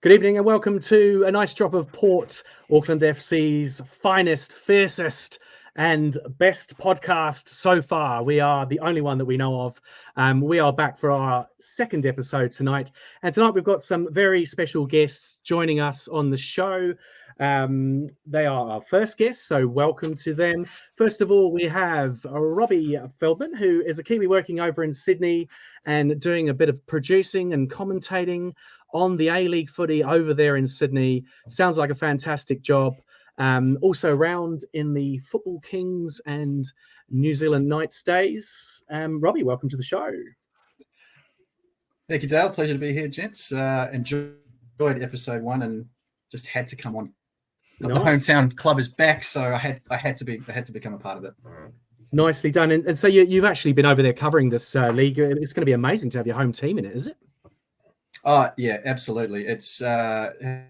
Good evening and welcome to a nice drop of port, Auckland FC's finest, fiercest and best podcast so far. We are the only one that we know of. We are back for our second episode tonight. And tonight we've got some very special guests joining us on the show. They are our first guests, so welcome to them. First of all, we have Robbie Feldman, who is a Kiwi working over in Sydney and doing a bit of producing and commentating on the A-League footy over there in Sydney. Sounds like a fantastic job. Also around in the Football Kingz and New Zealand Knights days. Robbie, welcome to the show. Thank you, Dale. Pleasure to be here, gents. Enjoyed episode 1 and just had to come on. Nice. The hometown club is back, so I had to become a part of it. Nicely done. And so you've actually been over there covering this league. It's going to be amazing to have your home team in it, is it? Oh, yeah, absolutely. It's having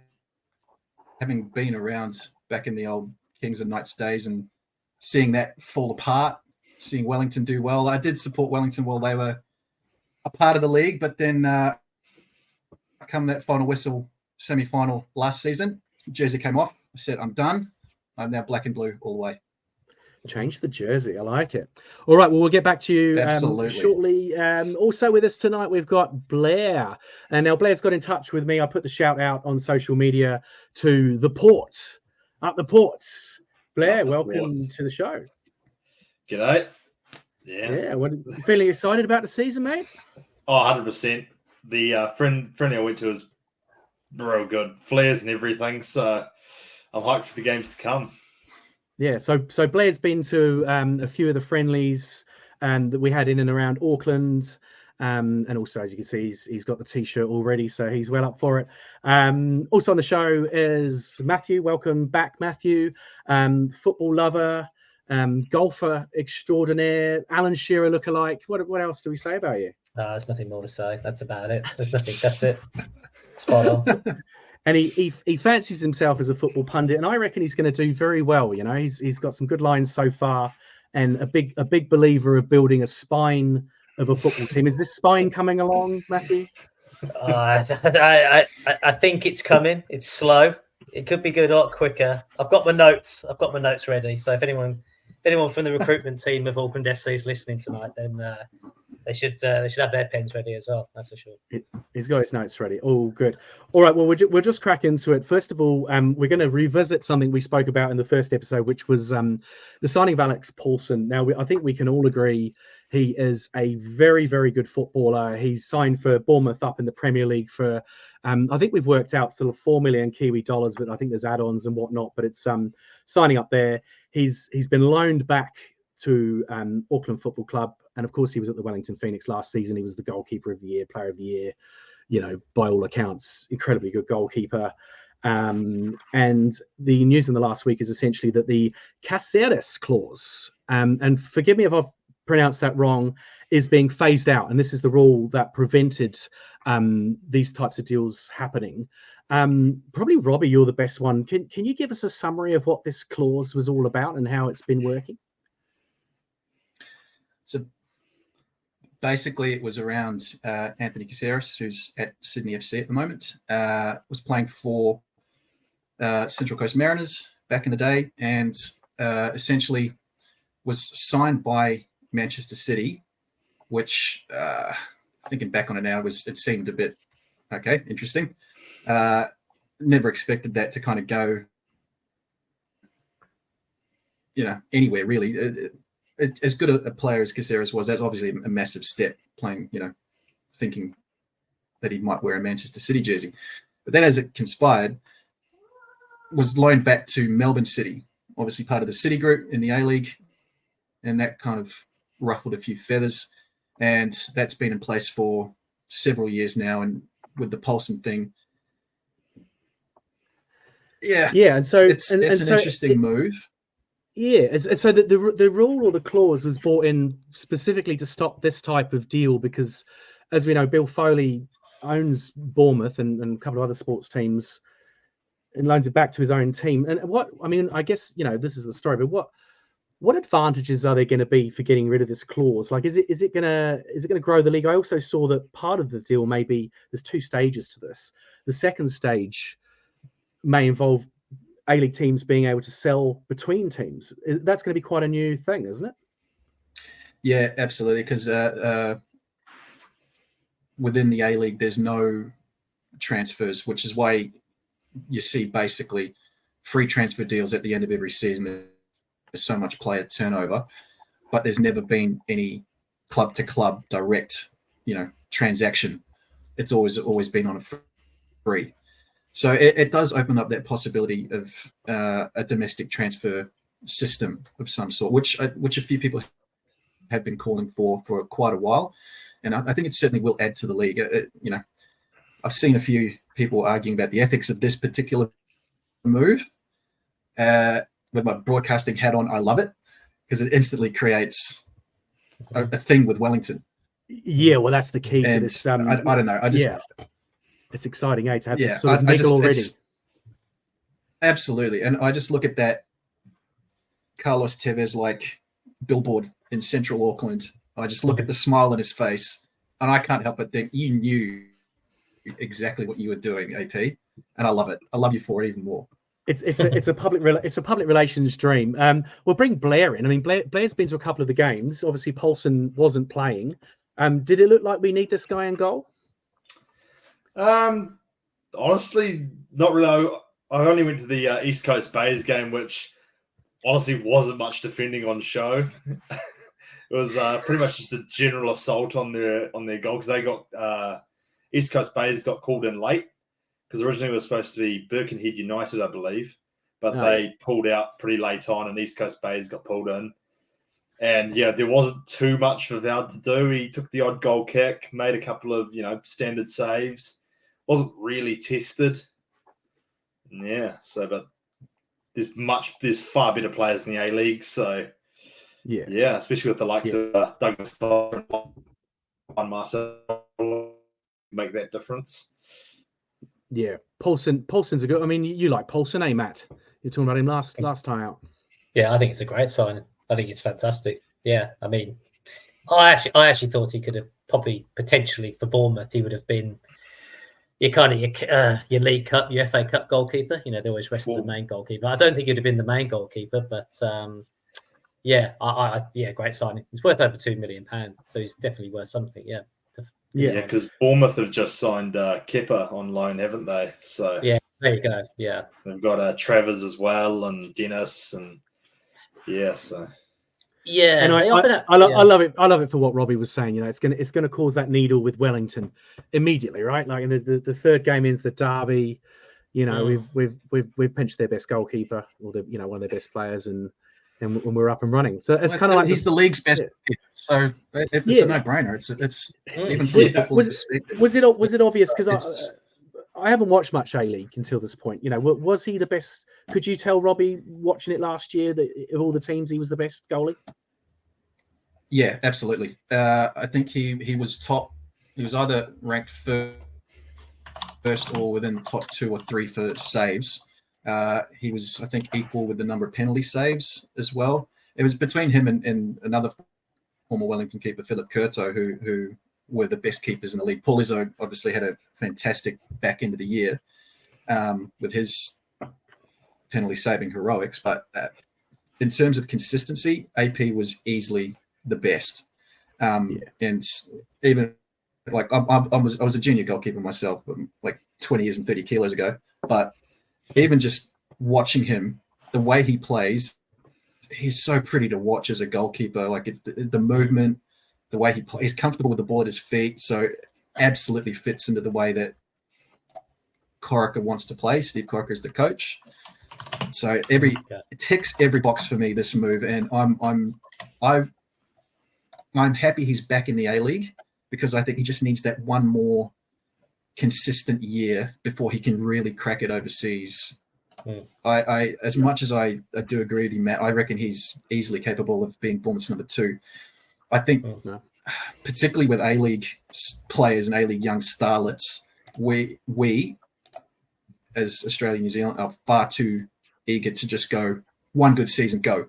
been around back in the old Kings and Knights days and seeing that fall apart, seeing Wellington do well. I did support Wellington while they were a part of the league, but then come that final whistle semi-final last season, jersey came off. I said, I'm done. I'm now black and blue all the way. Change the jersey. I like it. All right. Well, we'll get back to you shortly. Also with us tonight, we've got Blair. And now Blair's got in touch with me. I put the shout out on social media to the port. Up the port. Blair, welcome to the show. G'day. Yeah. What, feeling excited about the season, mate? Oh, 100%. The friendly I went to was real good. Flares and everything. So I'm hyped for the games to come. Yeah, so Blair's been to a few of the friendlies that we had in and around Auckland, and also, as you can see, he's got the T-shirt already, so he's well up for it. Also on the show is Matthew. Welcome back, Matthew. Football lover, golfer extraordinaire, Alan Shearer lookalike. What else do we say about you? There's nothing more to say. That's about it. There's nothing. That's it. Spot on. And he fancies himself as a football pundit, and I reckon he's going to do very well. You know, he's got some good lines so far, and a big believer of building a spine of a football team. Is this spine coming along, Matthew? I think it's coming. It's slow. It could be good a lot quicker. I've got my notes ready. So if anyone from the recruitment team of Auckland FC is listening tonight, then they should have their pens ready as well. That's for sure. He's got his notes ready. All good. All right. Well, we'll just crack into it. First of all, we're going to revisit something we spoke about in the first episode, which was the signing of Alex Paulson. Now, I think we can all agree he is a very, very good footballer. He's signed for Bournemouth up in the Premier League for, I think we've worked out sort of 4 million Kiwi dollars, but I think there's add-ons and whatnot. But it's signing up there. He's been loaned back to Auckland Football Club. And of course, he was at the Wellington Phoenix last season. He was the goalkeeper of the year, player of the year, you know, by all accounts, incredibly good goalkeeper. And the news in the last week is essentially that the Caceres Clause, and forgive me if I've pronounced that wrong, is being phased out. And this is the rule that prevented these types of deals happening. Probably, Robbie, you're the best one. Can you give us a summary of what this clause was all about and how it's been working? So basically, it was around Anthony Caceres, who's at Sydney FC at the moment, was playing for Central Coast Mariners back in the day, and essentially was signed by Manchester City, which thinking back on it now, it seemed a bit interesting. Never expected that to kind of go, anywhere really. As good a player as Caceres was, that's obviously a massive step, playing, thinking that he might wear a Manchester City jersey. But then as it conspired, was loaned back to Melbourne City, obviously part of the City group in the A-League, and that kind of ruffled a few feathers. And that's been in place for several years now. And with the Paulson thing, and so it's an interesting move. Yeah, and so the rule or the clause was brought in specifically to stop this type of deal because, as we know, Bill Foley owns Bournemouth and a couple of other sports teams and loans it back to his own team. And I guess, this is the story, but what advantages are there going to be for getting rid of this clause? Like, is it gonna grow the league? I also saw that part of the deal may be there's 2 stages to this. The second stage may involve A-League teams being able to sell between teams. That's going to be quite a new thing, isn't it? Yeah, absolutely. Because within the A-League, there's no transfers, which is why you see basically free transfer deals at the end of every season. There's so much player turnover, but there's never been any club-to-club direct, transaction. It's always been on a free. So it does open up that possibility of a domestic transfer system of some sort, which a few people have been calling for quite a while, and I think it certainly will add to the league. I've seen a few people arguing about the ethics of this particular move. With my broadcasting hat on, I love it because it instantly creates a thing with Wellington. Yeah, well, that's the key to And this. I don't know. It's exciting, to have Yeah, this sort of niggle already. Absolutely. And I just look at that Carlos Tevez like billboard in central Auckland. I just look at the smile on his face and I can't help but think you knew exactly what you were doing, AP. And I love it. I love you for it even more. It's a public relations dream. We'll bring Blair in. I mean, Blair's been to a couple of the games. Obviously, Paulson wasn't playing. Did it look like we need this guy in goal? Honestly, not really. I only went to the East Coast Bays game, which honestly wasn't much defending on show. It was pretty much just a general assault on their goal because they got East Coast Bays got called in late because originally it was supposed to be Birkenhead United, I believe, but they pulled out pretty late on, and East Coast Bays got pulled in. And yeah, there wasn't too much for Vowd to do. He took the odd goal kick, made a couple of standard saves. Wasn't really tested. Yeah, but there's far better players in the A-League, so yeah, especially with the likes of Douglas Cobb and Martin make that difference. Yeah, Paulson's a good. I mean, you like Paulson, Matt? You're talking about him last time out. Yeah, I think it's a great signing. I think it's fantastic. Yeah, I mean, I actually thought he could have probably potentially for Bournemouth he would have been your League Cup, your FA Cup goalkeeper. They always rested the main goalkeeper. I don't think he'd have been the main goalkeeper, but great signing. It's worth over £2 million, so he's definitely worth something. Yeah. Yeah, because Bournemouth have just signed Kepa on loan, haven't they? So yeah, there you go. Yeah, they've got Travers as well, and Dennis, and so. Yeah, and I love it. I love it for what Robbie was saying. It's gonna cause that needle with Wellington immediately, right? Like in the third game is the Derby. We've pinched their best goalkeeper or one of their best players, and we're up and running. So it's kind of like he's the league's best, so it's a no-brainer. It's even from a football perspective. Was it obvious? Because I haven't watched much A-League until this point. Was he the best? Could you tell Robbie watching it last year that of all the teams he was the best goalie? Yeah, absolutely. I think he was top. He was either ranked first or within the top 2 or 3 for saves. He was, I think, equal with the number of penalty saves as well. It was between him and another former Wellington keeper, Philip Curto, who were the best keepers in the league. Paul Izzo obviously had a fantastic back end of the year with his penalty saving heroics. But in terms of consistency, AP was easily the best. And even like I was a junior goalkeeper myself, like 20 years and 30 kilos ago. But even just watching him, the way he plays, he's so pretty to watch as a goalkeeper. Like the movement, the way he plays, he's comfortable with the ball at his feet. So absolutely fits into the way that Corica wants to play. Steve Corica is the coach. So it ticks every box for me, this move. And I'm happy he's back in the A-League because I think he just needs that one more consistent year before he can really crack it overseas. I as much as I do agree with you, Matt, I reckon he's easily capable of being Bournemouth's number 2. I think particularly with A-League players and A-League young starlets, we as Australia and New Zealand are far too eager to just go one good season, go.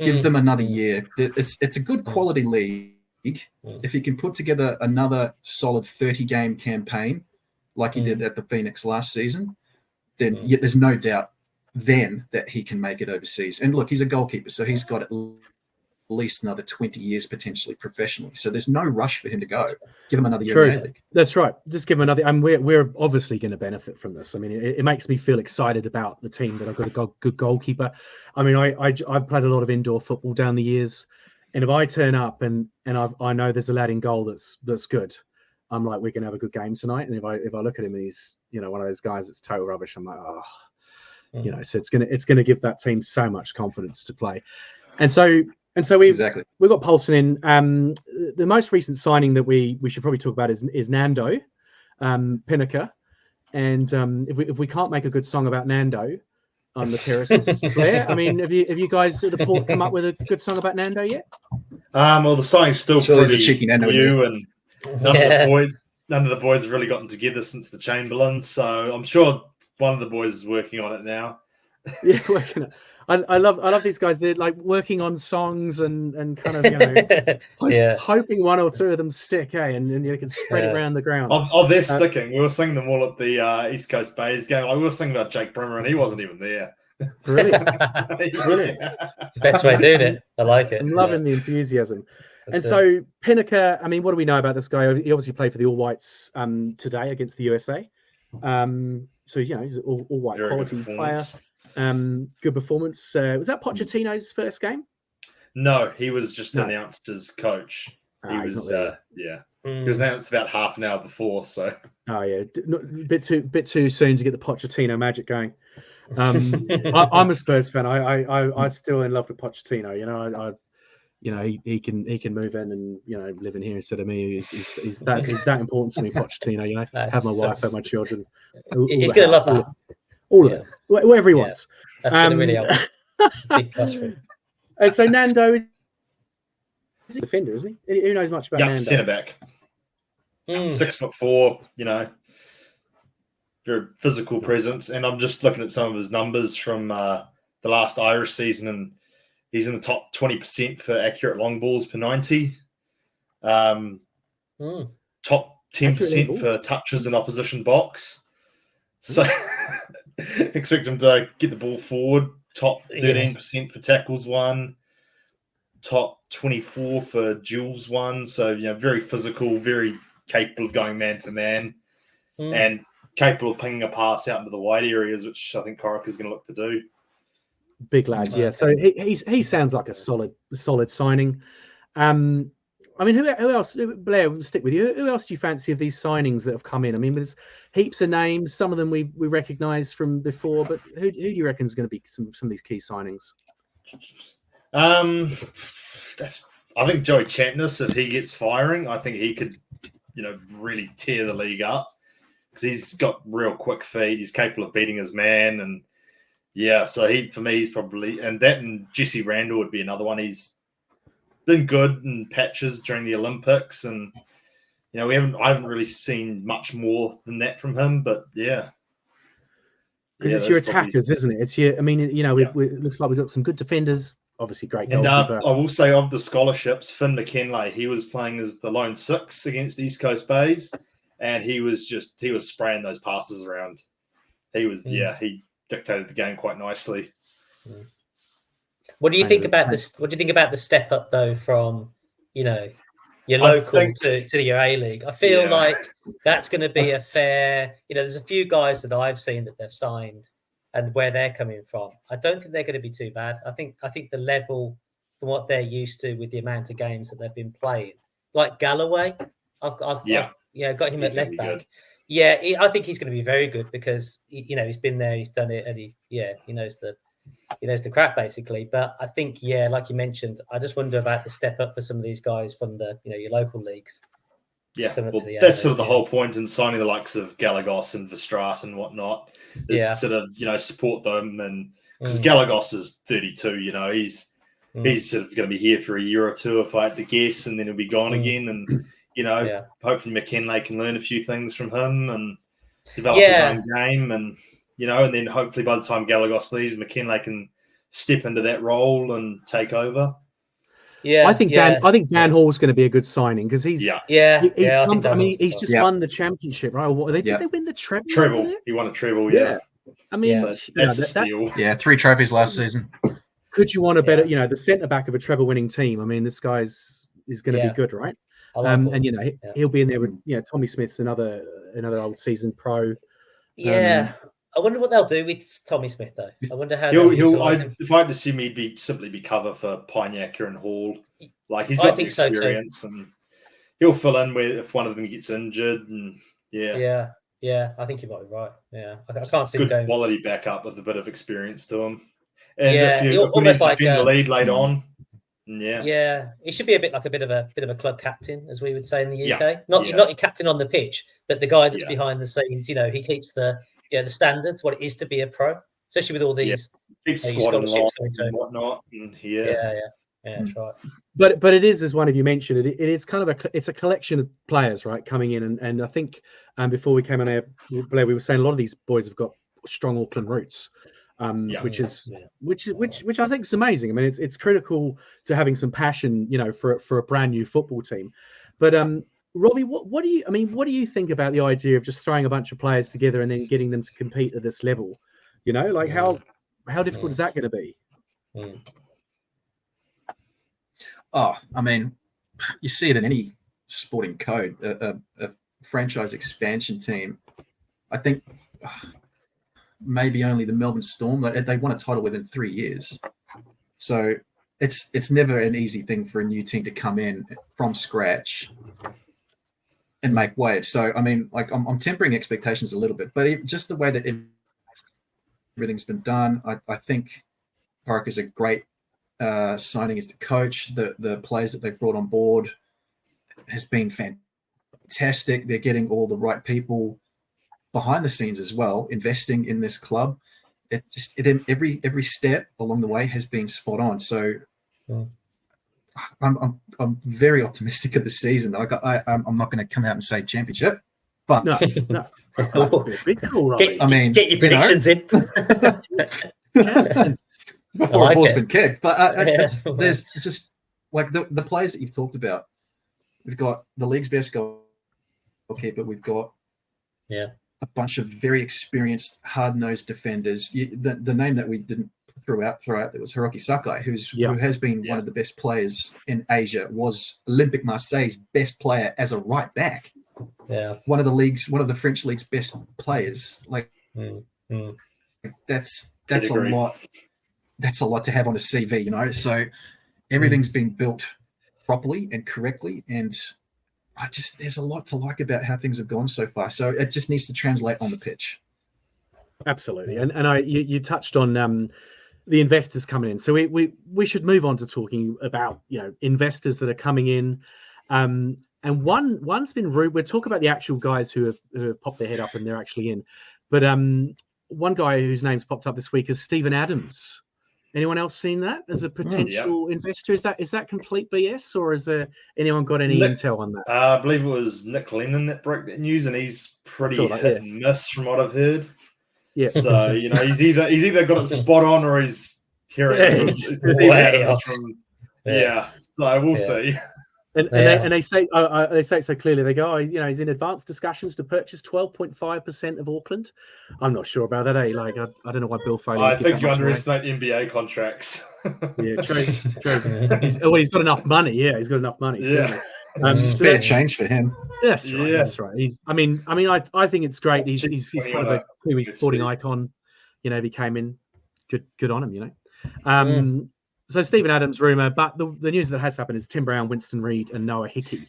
Give them another year. It's a good quality league. If he can put together another solid 30-game campaign like he did at the Phoenix last season, then there's no doubt then that he can make it overseas. And look, he's a goalkeeper, so he's got at least another 20 years potentially professionally. So there's no rush for him to go. Give him another year in the A-League. That's right. Just give him another. And we're obviously going to benefit from this. I mean, it makes me feel excited about the team that I've got a good goalkeeper. I mean, I've played a lot of indoor football down the years, and if I turn up and I know there's a lad in goal that's good, I'm like, we're going to have a good game tonight. And if I look at him and he's one of those guys that's total rubbish, I'm like, so it's gonna give that team so much confidence to play. And so we've got Paulson in. The most recent signing that we should probably talk about is Nando Pinnaker. And if we can't make a good song about Nando on the terraces, Blair, I mean, have you guys at the port come up with a good song about Nando yet? Well, the signing's still pretty cheeky Nando new, and none of the boys have really gotten together since the Chamberlain. So I'm sure one of the boys is working on it now. Yeah, working on it. I love these guys. They're like working on songs and kind of hoping one or two of them stick, and you can spread it around the ground. They're sticking. We were singing them all at the East Coast Bays game. We were singing about Jake Brimmer, and he wasn't even there. Brilliant. Best way of doing it. I like it. I'm loving the enthusiasm. So Pinnaker, I mean, what do we know about this guy? He obviously played for the All Whites today against the USA. So he's an all white quality player. Good performance. Was that Pochettino's first game? No, he was just announced as coach. He was he was announced about half an hour before. So a bit too soon to get the Pochettino magic going. I'm a Spurs fan. I still in love with Pochettino. He can move in and live in here instead of me. He's that important to me, Pochettino. Have my wife, have my children. He's gonna love that. All of it, whatever he wants. That's going to really help. Big plus for him. And so Nando is a defender, isn't he? Who knows much about Nando? Centre back. 6'4", very physical presence. And I'm just looking at some of his numbers from the last Irish season, and he's in the top 20% for accurate long balls per 90. Top 10% for touches in opposition box. So expect him to get the ball forward. Top 13% for tackles won. Top 24 for duels won. So, very physical, very capable of going man for man, and capable of pinging a pass out into the wide areas, which I think Corica is going to look to do. Big lads, yeah. So he sounds like a solid signing. I mean, who else? Blair, we'll stick with you. Who else do you fancy of these signings that have come in? I mean, there's heaps of names. Some of them we recognise from before, but who do you reckon is going to be some of these key signings? I think Joey Champness, if he gets firing, I think he could, really tear the league up, because he's got real quick feet. He's capable of beating his man, and so for me, he's probably, and Jesse Randall would be another one. He's been good in patches during the Olympics, and I haven't really seen much more than that from him. But because it's your attackers, isn't it? It's your. I mean, it looks like we've got some good defenders. Obviously, great goalkeeper. And I will say, of the scholarships, Finn McKinlay, he was playing as the lone 6 against East Coast Bays, and he was spraying those passes around. He was he dictated the game quite nicely. What do you think about this? What do you think about the step up though from your local to your A-League? I feel like that's going to be a fair. There's a few guys that I've seen that they've signed, and where they're coming from, I don't think they're going to be too bad. I think the level from what they're used to with the amount of games that they've been playing, like Galloway, I've got him at left back. Yeah, I think he's going to be very good because he's been there, he's done it, and he knows the crap basically. But I think like you mentioned, I just wonder about the step up for some of these guys from the your local leagues. Yeah, well, that's sort of the whole point in signing the likes of Galagos and Verstraet and whatnot, is to sort of support them, and because Galagos is 32, he's sort of going to be here for a year or two if I had to guess, and then he'll be gone again, and hopefully McKinlay can learn a few things from him and develop his own game, and and then hopefully by the time Galagos leaves, McKinlay can step into that role and take over. Yeah, I think Dan Hall's going to be a good signing because he's Yeah. he's just won the championship, right? Or did they win the treble? Treble. He won a treble. Yeah. I mean, So that's a steal. Yeah, 3 trophies last season. Could you want a better, the centre back of a treble-winning team? I mean, this guy's going to be good, right? And he'll be in there with Tommy Smith's another old season pro. Yeah. I wonder what they'll do with Tommy Smith, though. I wonder how if I had to assume he'd simply be cover for Pineacker and Hall. Like, he's got the experience, and he'll fill in if one of them gets injured. And yeah, I think you might be right. Yeah, I can't see good him going quality backup with a bit of experience to him. And if he'll we need to like defend the lead later on, he should be a bit of a club captain, as we would say in the UK. Not your captain on the pitch, but the guy that's behind the scenes. He keeps the standards, what it is to be a pro, especially with all these scholarships and whatnot. And that's right. But it is, as one of you mentioned, it is kind of it's a collection of players, right, coming in, and I think before we came on air, Blair, we were saying a lot of these boys have got strong Auckland roots, which I think is amazing. I mean, it's critical to having some passion, for a brand new football team. But Robbie, what do you think about the idea of just throwing a bunch of players together and then getting them to compete at this level? How difficult is that going to be? Oh, I mean, you see it in any sporting code. A franchise expansion team, I think maybe only the Melbourne Storm, they won a title within 3 years. So it's never an easy thing for a new team to come in from scratch and make waves. So, I mean, like I'm tempering expectations a little bit, but just the way that everything's been done, I think Park is a great signing as the coach. The players that they've brought on board has been fantastic. They're getting all the right people behind the scenes as well, investing in this club. Every step along the way has been spot on. So I'm very optimistic of the season. Like I'm not going to come out and say championship, but no. Big cool, Robbie. Get your predictions in. Before a ball's been kicked, but there's just like the players that you've talked about. We've got the league's best goalkeeper. We've got a bunch of very experienced, hard-nosed defenders. The name that we didn't throw out that was Hiroki Sakai, who has been one of the best players in Asia, was Olympique Marseille's best player as a right back. Yeah, one of the French league's best players. Like that's a lot. That's a lot to have on a CV, So everything's been built properly and correctly, and there's a lot to like about how things have gone so far. So it just needs to translate on the pitch. Absolutely, and you touched on the investors coming in. So we should move on to talking about investors that are coming in. And one's been rude. We'll talk about the actual guys who have popped their head up and they're actually in. But one guy whose name's popped up this week is Stephen Adams. Anyone else seen that as a potential investor? Is that complete BS, or has anyone got any intel on that? I believe it was Nick Lennon that broke that news, and he's pretty hit and miss from what I've heard. Yeah. So he's either got it spot on or he's hearing way off. So we'll see. And they say it so clearly. They go, he's in advanced discussions to purchase 12.5% of Auckland. I'm not sure about that, Like, I don't know why Bill Foley. I think you underestimate NBA contracts. Yeah, true. He's got enough money. Yeah, he's got enough money. Yeah, spare change for him. That's right. Yeah. That's right. I think it's great. He's kind of a sporting icon. If he came in, good on him. So Stephen Adams rumour, but the news that has happened is Tim Brown, Winston Reid, and Noah Hickey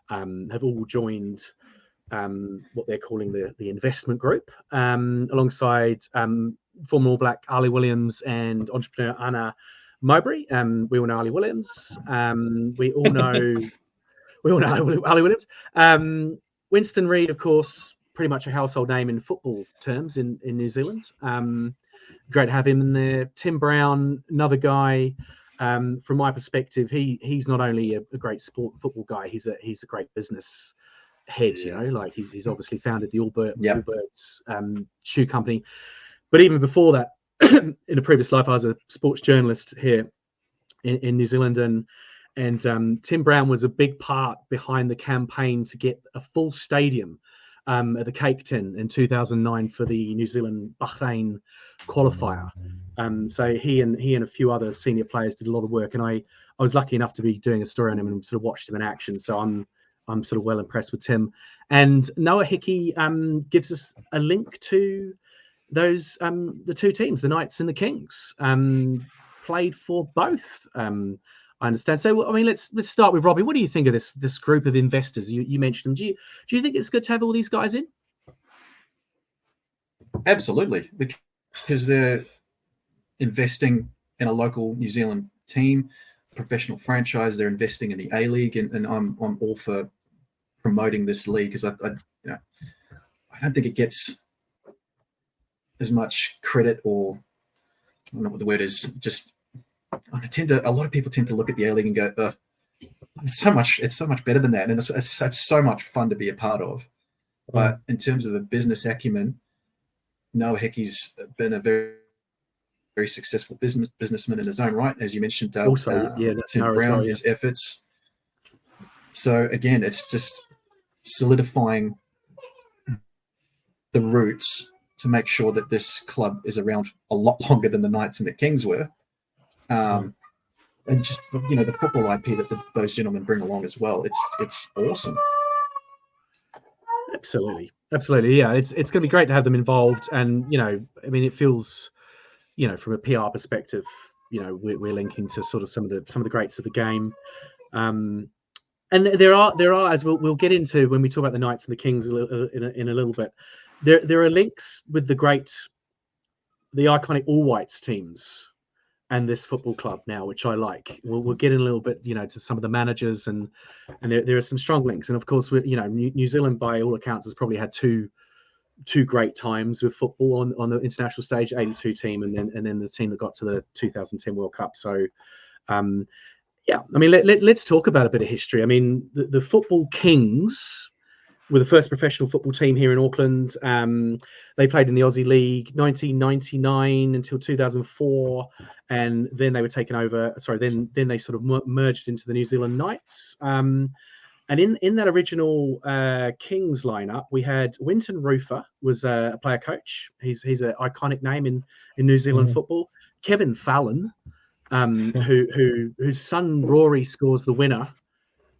have all joined what they're calling the investment group, alongside former All Black Ali Williams and entrepreneur Anna Mowbray. We all know Ali Williams. We all know Ali Williams. Winston Reid, of course, pretty much a household name in football terms in New Zealand. Great to have him in there. Tim Brown, another guy. From my perspective, he's not only a great football guy. He's a great business head. Like he's obviously founded the Allbirds shoe company. But even before that, in a previous life, I was a sports journalist here in New Zealand, and Tim Brown was a big part behind the campaign to get a full stadium at the Cake Tin in 2009 for the New Zealand Bahrain qualifier. So he and a few other senior players did a lot of work, and I was lucky enough to be doing a story on him and sort of watched him in action. So I'm sort of well impressed with Tim. And Noah Hickey gives us a link to those the two teams, the Knights and the Kings, played for both. I understand. So, I mean, let's start with Robbie. What do you think of this group of investors? You mentioned them. Do you think it's good to have all these guys in? Absolutely, because they're investing in a local New Zealand team, professional franchise. They're investing in the A-League, and I'm all for promoting this league, because I don't think it gets as much credit, or I don't know what the word is. Just a lot of people tend to look at the A-League and go, it's so much better than that, and it's so much fun to be a part of. But in terms of the business acumen, Noah Hickey's been a very, very successful businessman in his own right, as you mentioned, Dale. Also, Tim Brown, his efforts. So again, it's just solidifying the roots to make sure that this club is around a lot longer than the Knights and the Kings were. And just, the football IP that those gentlemen bring along as well. It's awesome. Absolutely. Yeah, it's going to be great to have them involved. And, I mean, it feels, from a PR perspective, we're linking to sort of some of the greats of the game. And there are, as we'll get into when we talk about the Knights and the Kings in a little bit, there are links with the iconic All Whites teams and this football club now, which I like. We'll get in a little bit, to some of the managers, and there are some strong links. And of course, New Zealand, by all accounts, has probably had two great times with football on the international stage, 82 team, and then the team that got to the 2010 World Cup. So, I mean, let's talk about a bit of history. I mean, the football Kings were the first professional football team here in Auckland. They played in the Aussie League 1999 until 2004, and then they were taken over. Sorry, then they sort of merged into the New Zealand Knights. And in that original Kings lineup, we had Winton Rufer was a player coach. He's an iconic name in New Zealand football. Kevin Fallon, whose son Rory scores the winner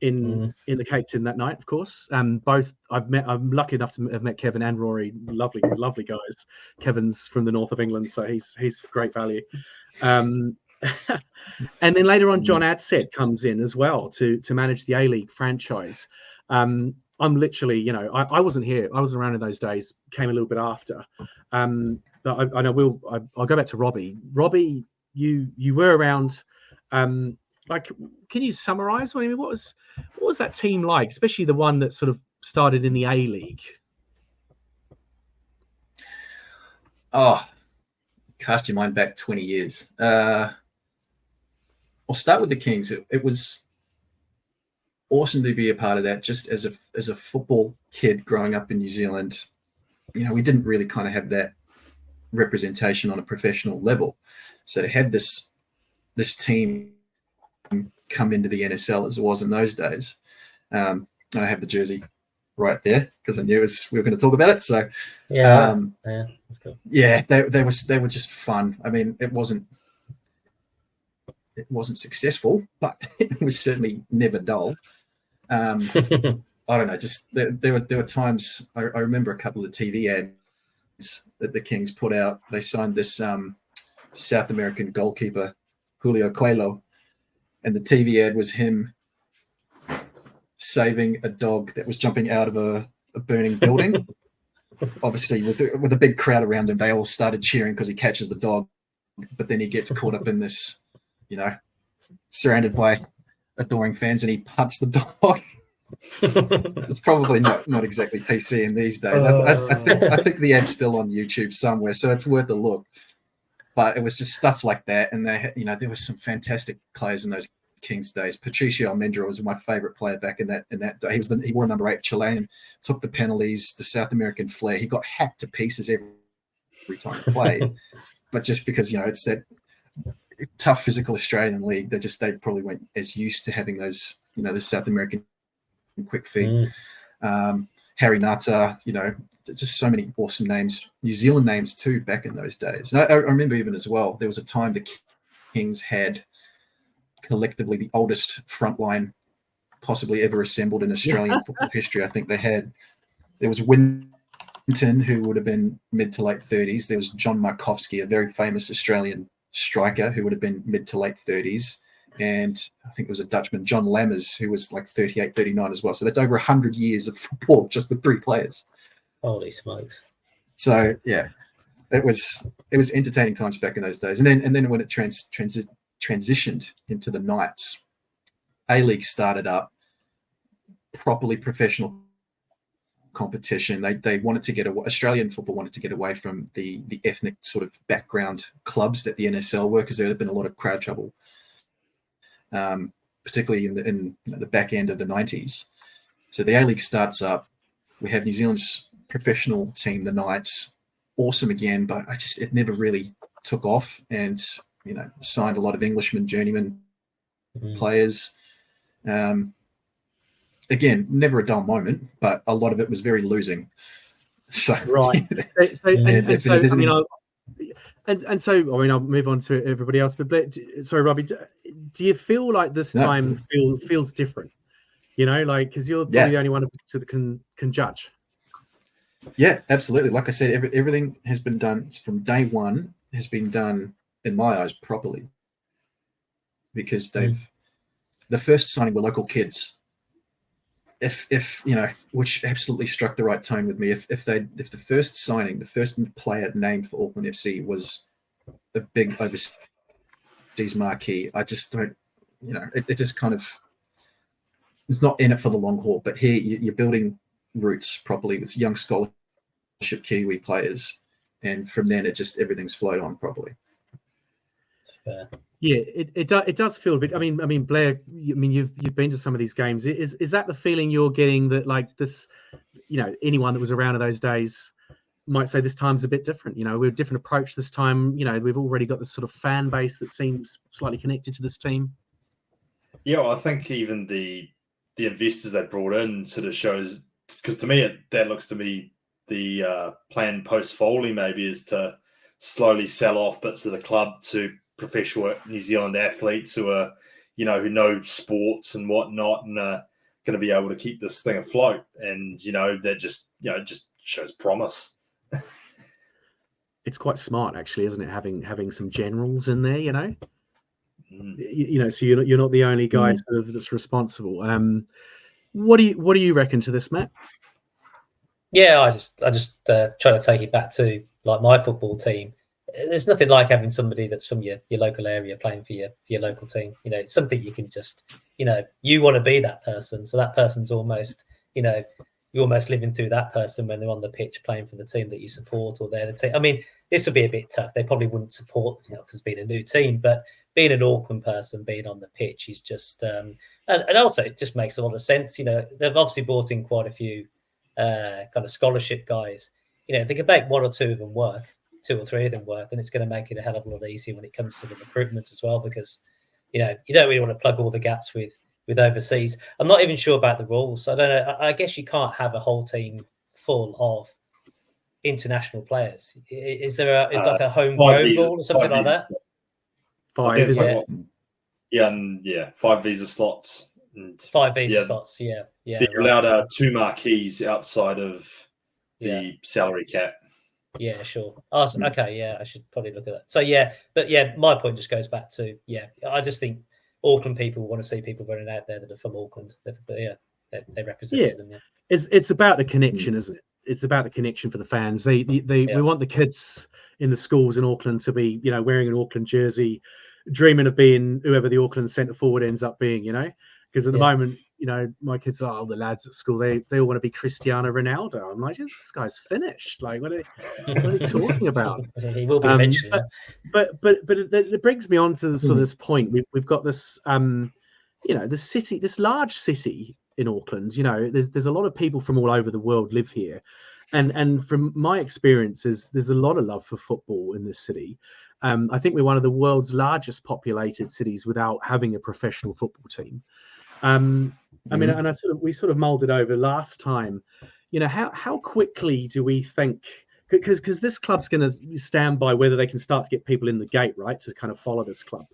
in the Cake Tin that night, of course. Both I'm lucky enough to have met Kevin and Rory. Lovely guys. Kevin's from the north of England, so he's great value. And then later on, John Adsett comes in as well to manage the A-League franchise. I'm literally, I wasn't here. I wasn't around in those days. Came a little bit after. But I know I'll go back to Robbie. Robbie, you were around. Can you summarise? I mean, what was that team like, especially the one that sort of started in the A-League? Oh, cast your mind back 20 years. I'll start with the Kings. It was awesome to be a part of that. Just as a football kid growing up in New Zealand, we didn't really kind of have that representation on a professional level. So to have this team come into the NSL as it was in those days, I have the jersey right there because I knew we were going to talk about it. So that's cool. Yeah, they were just fun. I mean, it wasn't successful, but it was certainly never dull. I don't know. Just there were times I remember a couple of TV ads that the Kings put out. They signed this South American goalkeeper Julio Coelho, and the TV ad was him saving a dog that was jumping out of a burning building. Obviously, with a big crowd around him, they all started cheering because he catches the dog, but then he gets caught up in this, surrounded by adoring fans, and he punts the dog. It's probably not exactly PC in these days. I think the ad's still on YouTube somewhere, so it's worth a look. But it was just stuff like that, and there were some fantastic players in those Kings days. Patricio Almendra was my favourite player back in that day. He wore number 8 Chilean, took the penalties, the South American flair. He got hacked to pieces every every time they play. But just because, it's that tough physical Australian league, they probably weren't as used to having those, the South American quick feet. Harry Nata, just so many awesome names. New Zealand names too back in those days. And I remember even as well, there was a time the Kingz had collectively the oldest front line possibly ever assembled in Australian football history. I think there was Winton, who would have been mid to late 30s. There was John Markovsky, a very famous Australian striker who would have been mid to late 30s. And I think it was a Dutchman, John Lammers, who was like 38, 39 as well. So that's over 100 years of football just with 3 players. Holy smokes. So, yeah, it was entertaining times back in those days. And then when it transitioned into the Knights, A-League started up, properly professional competition. They wanted to get away, Australian football wanted to get away from the ethnic sort of background clubs that the NSL were, because there had been a lot of crowd trouble. Particularly in the back end of the 90s. So the A-League starts up. We have New Zealand's professional team, the Knights, awesome again, but it never really took off, and signed a lot of Englishmen, journeyman players. Again, never a dull moment, but a lot of it was very losing. So right. So I'll move on to everybody else. But Blair, sorry, Robbie, do you feel like this time feels different? Because you're probably the only one that can judge. Yeah, absolutely. Like I said, everything has been done from day one. Has been done in my eyes properly, because the first signing were local kids. If which absolutely struck the right tone with me. If the first signing, the first player named for Auckland FC was a big overseas marquee, I just don't, it just kind of, it's not in it for the long haul. But here you're building roots properly with young scholarship Kiwi players, and from then everything's flowed on properly. Fair. Yeah, it does feel a bit. I mean, Blair. You've been to some of these games. Is that the feeling you're getting, that like this, anyone that was around in those days might say this time's a bit different? We're a different approach this time. We've already got this sort of fan base that seems slightly connected to this team. Yeah, well, I think even the investors they brought in sort of shows, because to me that looks to me the plan post Foley maybe is to slowly sell off bits of the club to professional New Zealand athletes who are, who know sports and whatnot, and are going to be able to keep this thing afloat. And that just shows promise. It's quite smart, actually, isn't it? Having some generals in there, so you're not the only guy sort of that's responsible. What do you reckon to this, Matt? Yeah, I just try to take it back to like my football team. There's nothing like having somebody that's from your local area playing for your local team. It's something you can just, you want to be that person. So that person's almost, you're almost living through that person when they're on the pitch playing for the team that you support, or they're the team. I mean, this would be a bit tough. They probably wouldn't support, because being a new team, but being an Auckland person, being on the pitch is just, and also it just makes a lot of sense. They've obviously brought in quite a few kind of scholarship guys. They can make 1 or 2 of them work. 2 or 3 of them work, and it's going to make it a hell of a lot easier when it comes to the recruitment as well, because you don't really want to plug all the gaps with overseas. I'm not even sure about the rules. I don't know. I guess you can't have a whole team full of international players. Is there like a homegrown rule or something like that? 5, is it? Yeah, 5 visa slots. And 5 visa slots. Yeah. You're allowed 2 marquees outside of the salary cap. Yeah, sure. Okay, yeah, I should probably look at that. So but my point just goes back to I just think Auckland people want to see people running out there that are from Auckland. They represent them. Yeah. It's about the connection, isn't it? It's about the connection for the fans. We want the kids in the schools in Auckland to be wearing an Auckland jersey, dreaming of being whoever the Auckland centre forward ends up being. Because at the moment, my kids are the lads at school. They all want to be Cristiano Ronaldo. I'm like, this guy's finished. Like, what are they talking about? He will be eventually. But it brings me on to sort of this point. We've got this, this city, this large city in Auckland. There's a lot of people from all over the world live here, And from my experiences, there's a lot of love for football in this city. I think we're one of the world's largest populated cities without having a professional football team. I mean, and we sort of mulled it over last time. You know, how quickly do we think? Because this club's going to stand by whether they can start to get people in the gate, right, to kind of follow this club.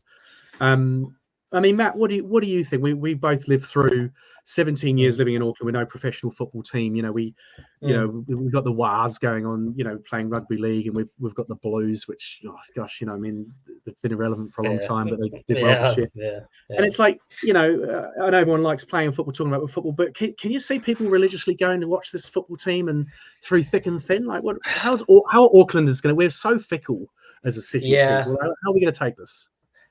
I mean, Matt, what do you think? We both lived through 17 years living in Auckland with no professional football team. You know, we've got the Wars going on, you know, playing rugby league, and we've got the Blues, which, oh, gosh, you know, I mean, they've been irrelevant for a long time, but they did well this year. Yeah. And it's like, you know, I know everyone likes playing football, talking about football, but can you see people religiously going to watch this football team and through thick and thin? Like, how Auckland is going to? We're so fickle as a city. Yeah. How are we going to take this?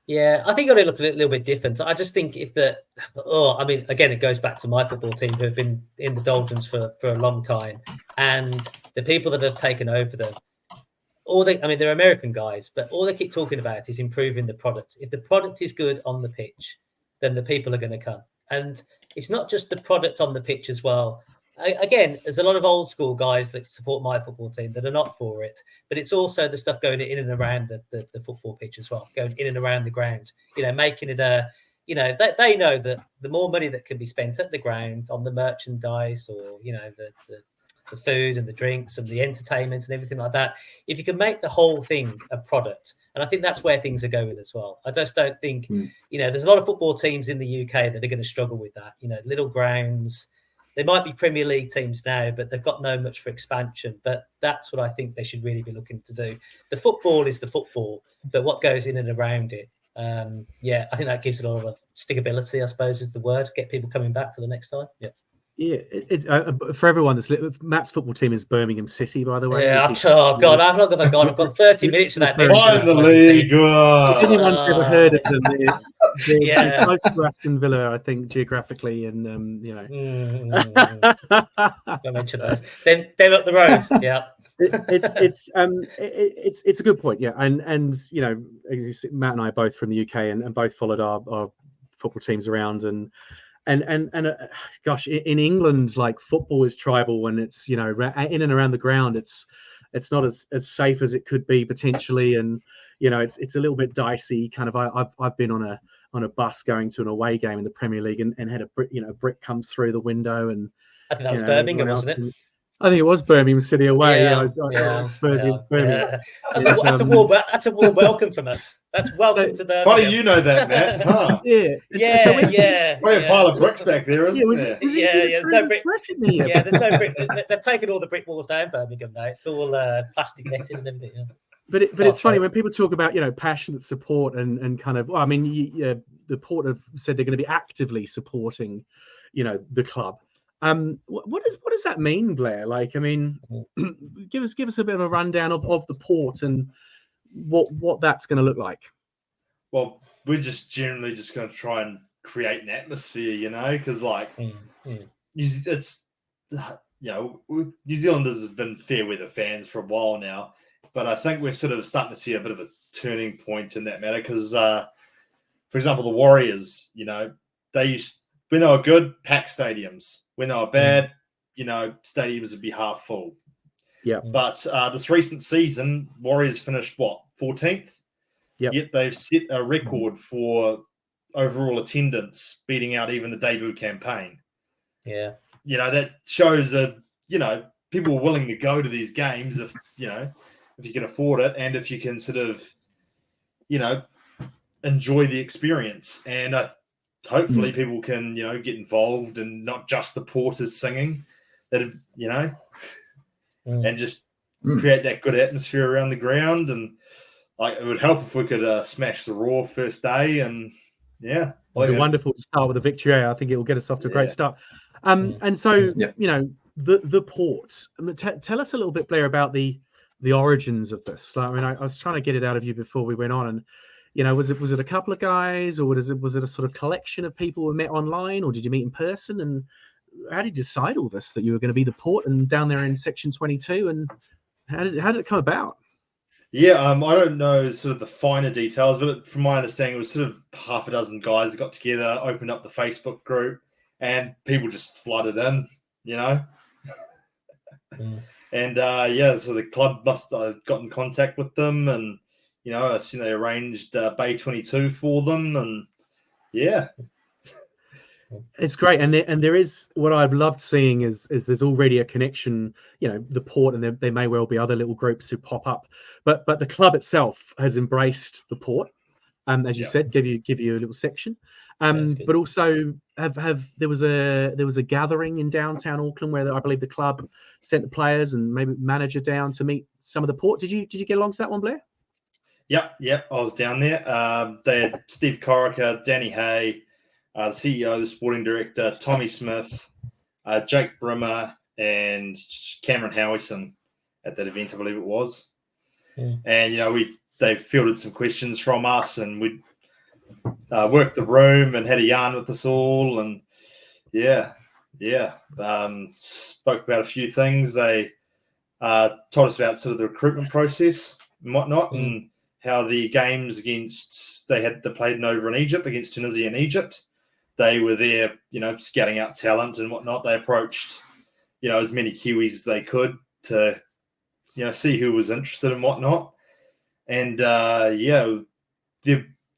Yeah, I think you've got to look a little bit different. I just think I mean, again, it goes back to my football team who have been in the doldrums for a long time, and the people that have taken over them, they're American guys, but all they keep talking about is improving the product. If the product is good on the pitch, then the people are going to come. And it's not just the product on the pitch as well. Again, there's a lot of old school guys that support my football team that are not for it, but it's also the stuff going in and around the football pitch as well, going in and around the ground, you know, making it they know that the more money that can be spent at the ground on the merchandise or, you know, the food and the drinks and the entertainment and everything like that, if you can make the whole thing a product, and I think that's where things are going as well. I just don't think, you know, there's a lot of football teams in the UK that are going to struggle with that, you know, little grounds. They might be Premier League teams now, but they've got no much for expansion. But that's what I think they should really be looking to do. The football is the football, but what goes in and around it, I think that gives it a lot of stickability, I suppose, is the word. Get people coming back for the next time. Yeah. Yeah, it's for everyone that's Matt's football team is Birmingham City, by the way. Yeah, God, I've not got I've got 30 minutes for that. Why in the league? If anyone's ever heard of them, they're close to Aston Villa, I think, geographically, and you know. Don't mention those. They're up the road. Yeah. It's a good point, yeah, and you know, Matt and I are both from the UK and both followed our football teams around, and gosh, in England, like, football is tribal, and it's, you know, in and around the ground, it's not as safe as it could be potentially, and you know, it's a little bit dicey. Kind of, I've been on a bus going to an away game in the Premier League and had a brick comes through the window, and I think that was Birmingham, wasn't it? I think it was Birmingham City away. Spurs, Birmingham. That's a warm welcome from us. That's welcome to Birmingham. Funny you know that, Matt. Huh? Yeah. A pile of bricks back there, isn't there? There's no brick. Yeah, there's no brick. They've taken all the brick walls down Birmingham now. It's all plastic netted and everything. Yeah. But it's funny when people talk about, you know, passionate support and kind of, well, I mean, the Port have said they're going to be actively supporting, you know, the club. What does that mean, Blair? Like, I mean, give us a bit of a rundown of the Port and what that's going to look like. Well, we're just generally just going to try and create an atmosphere, you know, because like it's, you know, New Zealanders have been fair weather fans for a while now, but I think we're sort of starting to see a bit of a turning point in that matter because, for example, the Warriors, you know, when they were good, packed stadiums. When they were bad, you know, stadiums would be half full. Yeah. But this recent season, Warriors finished, 14th? Yeah. Yet they've set a record for overall attendance, beating out even the debut campaign. Yeah. You know, that shows that, you know, people are willing to go to these games if, you know, if you can afford it and if you can sort of, you know, enjoy the experience. And hopefully people can, you know, get involved and not just the porters singing, that, you know, and just create that good atmosphere around the ground. And like, it would help if we could smash the Raw first day. And yeah, it'd be wonderful to start with a victory. I think it will get us off to a great start. And so, you know, the Port. Tell us a little bit, Blair, about the origins of this. I mean, I was trying to get it out of you before we went on, and you know, was it a couple of guys, or was it a sort of collection of people who met online, or did you meet in person? And how did you decide all this, that you were going to be the Port and down there in Section 22? And how did it come about? Yeah, I don't know sort of the finer details, but from my understanding, it was sort of half a dozen guys that got together, opened up the Facebook group, and people just flooded in, you know. And so the club must have got in contact with them, and I assume they arranged Bay 22 for them, and yeah. It's great, and there is what I've loved seeing is there's already a connection. The port, and there may well be other little groups who pop up, but the club itself has embraced the port, as you said, give you a little section, but also there was a gathering in downtown Auckland where I believe the club sent the players and maybe manager down to meet some of the port. Did you get along to that one, Blair? Yep, I was down there. They had Steve Corica, Danny Hay, the CEO, the sporting director, Tommy Smith, Jake Brimmer, and Cameron Howison at that event, I believe it was. Yeah. And they fielded some questions from us, and we worked the room and had a yarn with us all, and spoke about a few things. They told us about sort of the recruitment process and whatnot, and how the games they played over in Egypt against Tunisia and Egypt. They were there, scouting out talent and whatnot. They approached, as many Kiwis as they could to, see who was interested and whatnot. And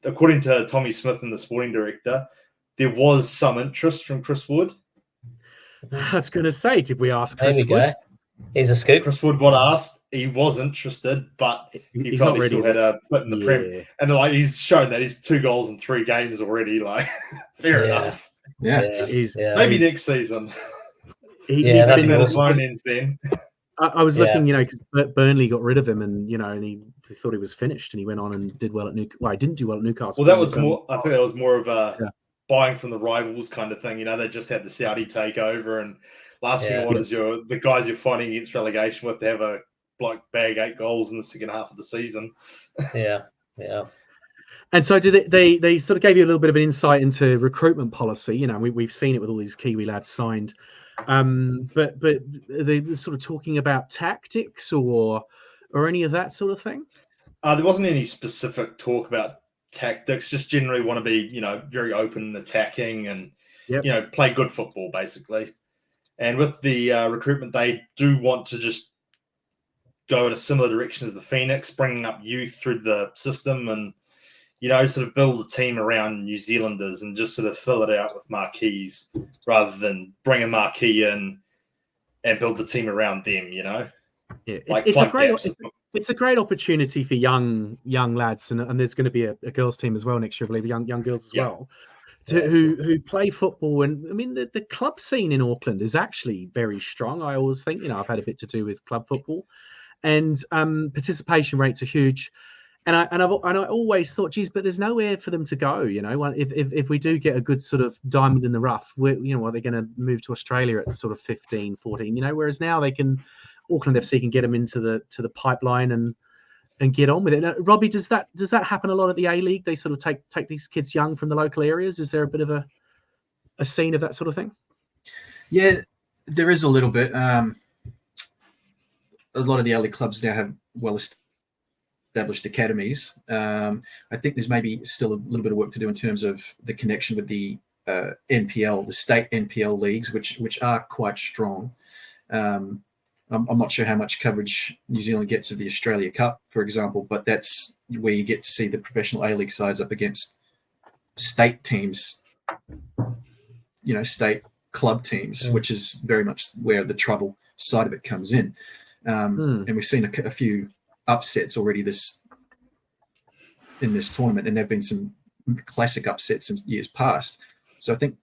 according to Tommy Smith and the sporting director, there was some interest from Chris Wood. I was going to say, did we ask Chris Wood? He's a scoop. Chris Wood was asked. He was interested, but he felt he still had a bit in the Prem. And he's shown that he's 2 goals in 3 games already. Fair enough. Yeah. Maybe next season. He's been at his loan ends then. I was looking, because Burnley got rid of him, and and he thought he was finished, and he went on and did well at Newcastle. Well, he didn't do well at Newcastle. Well, that was more. I think that was more of a buying from the rivals kind of thing. They just had the Saudi takeover, and last thing you want is the guys you're fighting against relegation with to have a bag 8 goals in the second half of the season. Yeah. And so they sort of gave you a little bit of an insight into recruitment policy. We've seen it with all these Kiwi lads signed. But they sort of talking about tactics or any of that sort of thing? There wasn't any specific talk about tactics, just generally want to be, very open and attacking and, play good football basically. And with the recruitment, they do want to just go in a similar direction as the Phoenix, bringing up youth through the system and, sort of build a team around New Zealanders and just sort of fill it out with marquees rather than bring a marquee in and build the team around them, Yeah, it's a great opportunity for young lads, and there's going to be a girls team as well next year, I believe, young girls as well, who play football. And I mean, the club scene in Auckland is actually very strong. I always think, I've had a bit to do with club football, and participation rates are huge. And I always thought, geez, but there's nowhere for them to go. If we do get a good sort of diamond in the rough, are they going to move to Australia at sort of 15, 14? Whereas now Auckland FC can get them into the pipeline and get on with it. Now, Robbie, does that happen a lot at the A League? They sort of take these kids young from the local areas. Is there a bit of a scene of that sort of thing? Yeah, there is a little bit. A lot of the A League clubs now have established academies. I think there's maybe still a little bit of work to do in terms of the connection with the NPL, the state NPL leagues, which are quite strong. I'm not sure how much coverage New Zealand gets of the Australia Cup, for example, but that's where you get to see the professional A League sides up against state teams, state club teams, which is very much where the trouble side of it comes in. And we've seen a few upsets already in this tournament, and there have been some classic upsets in years past. So I think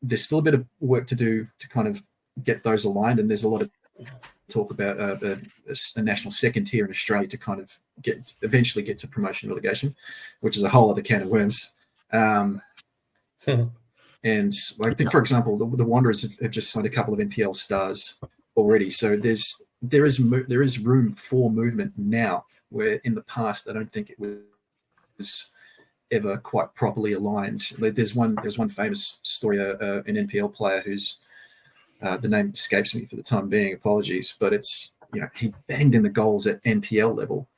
there's still a bit of work to do to kind of get those aligned, and there's a lot of talk about a national second tier in Australia to kind of eventually get to promotion relegation, which is a whole other can of worms. And I think, for example, the Wanderers have just signed a couple of NPL stars already, so there is room for movement now, where in the past I don't think it was ever quite properly aligned. There's one famous story, an NPL player who's the name escapes me for the time being, apologies, but it's he banged in the goals at NPL level,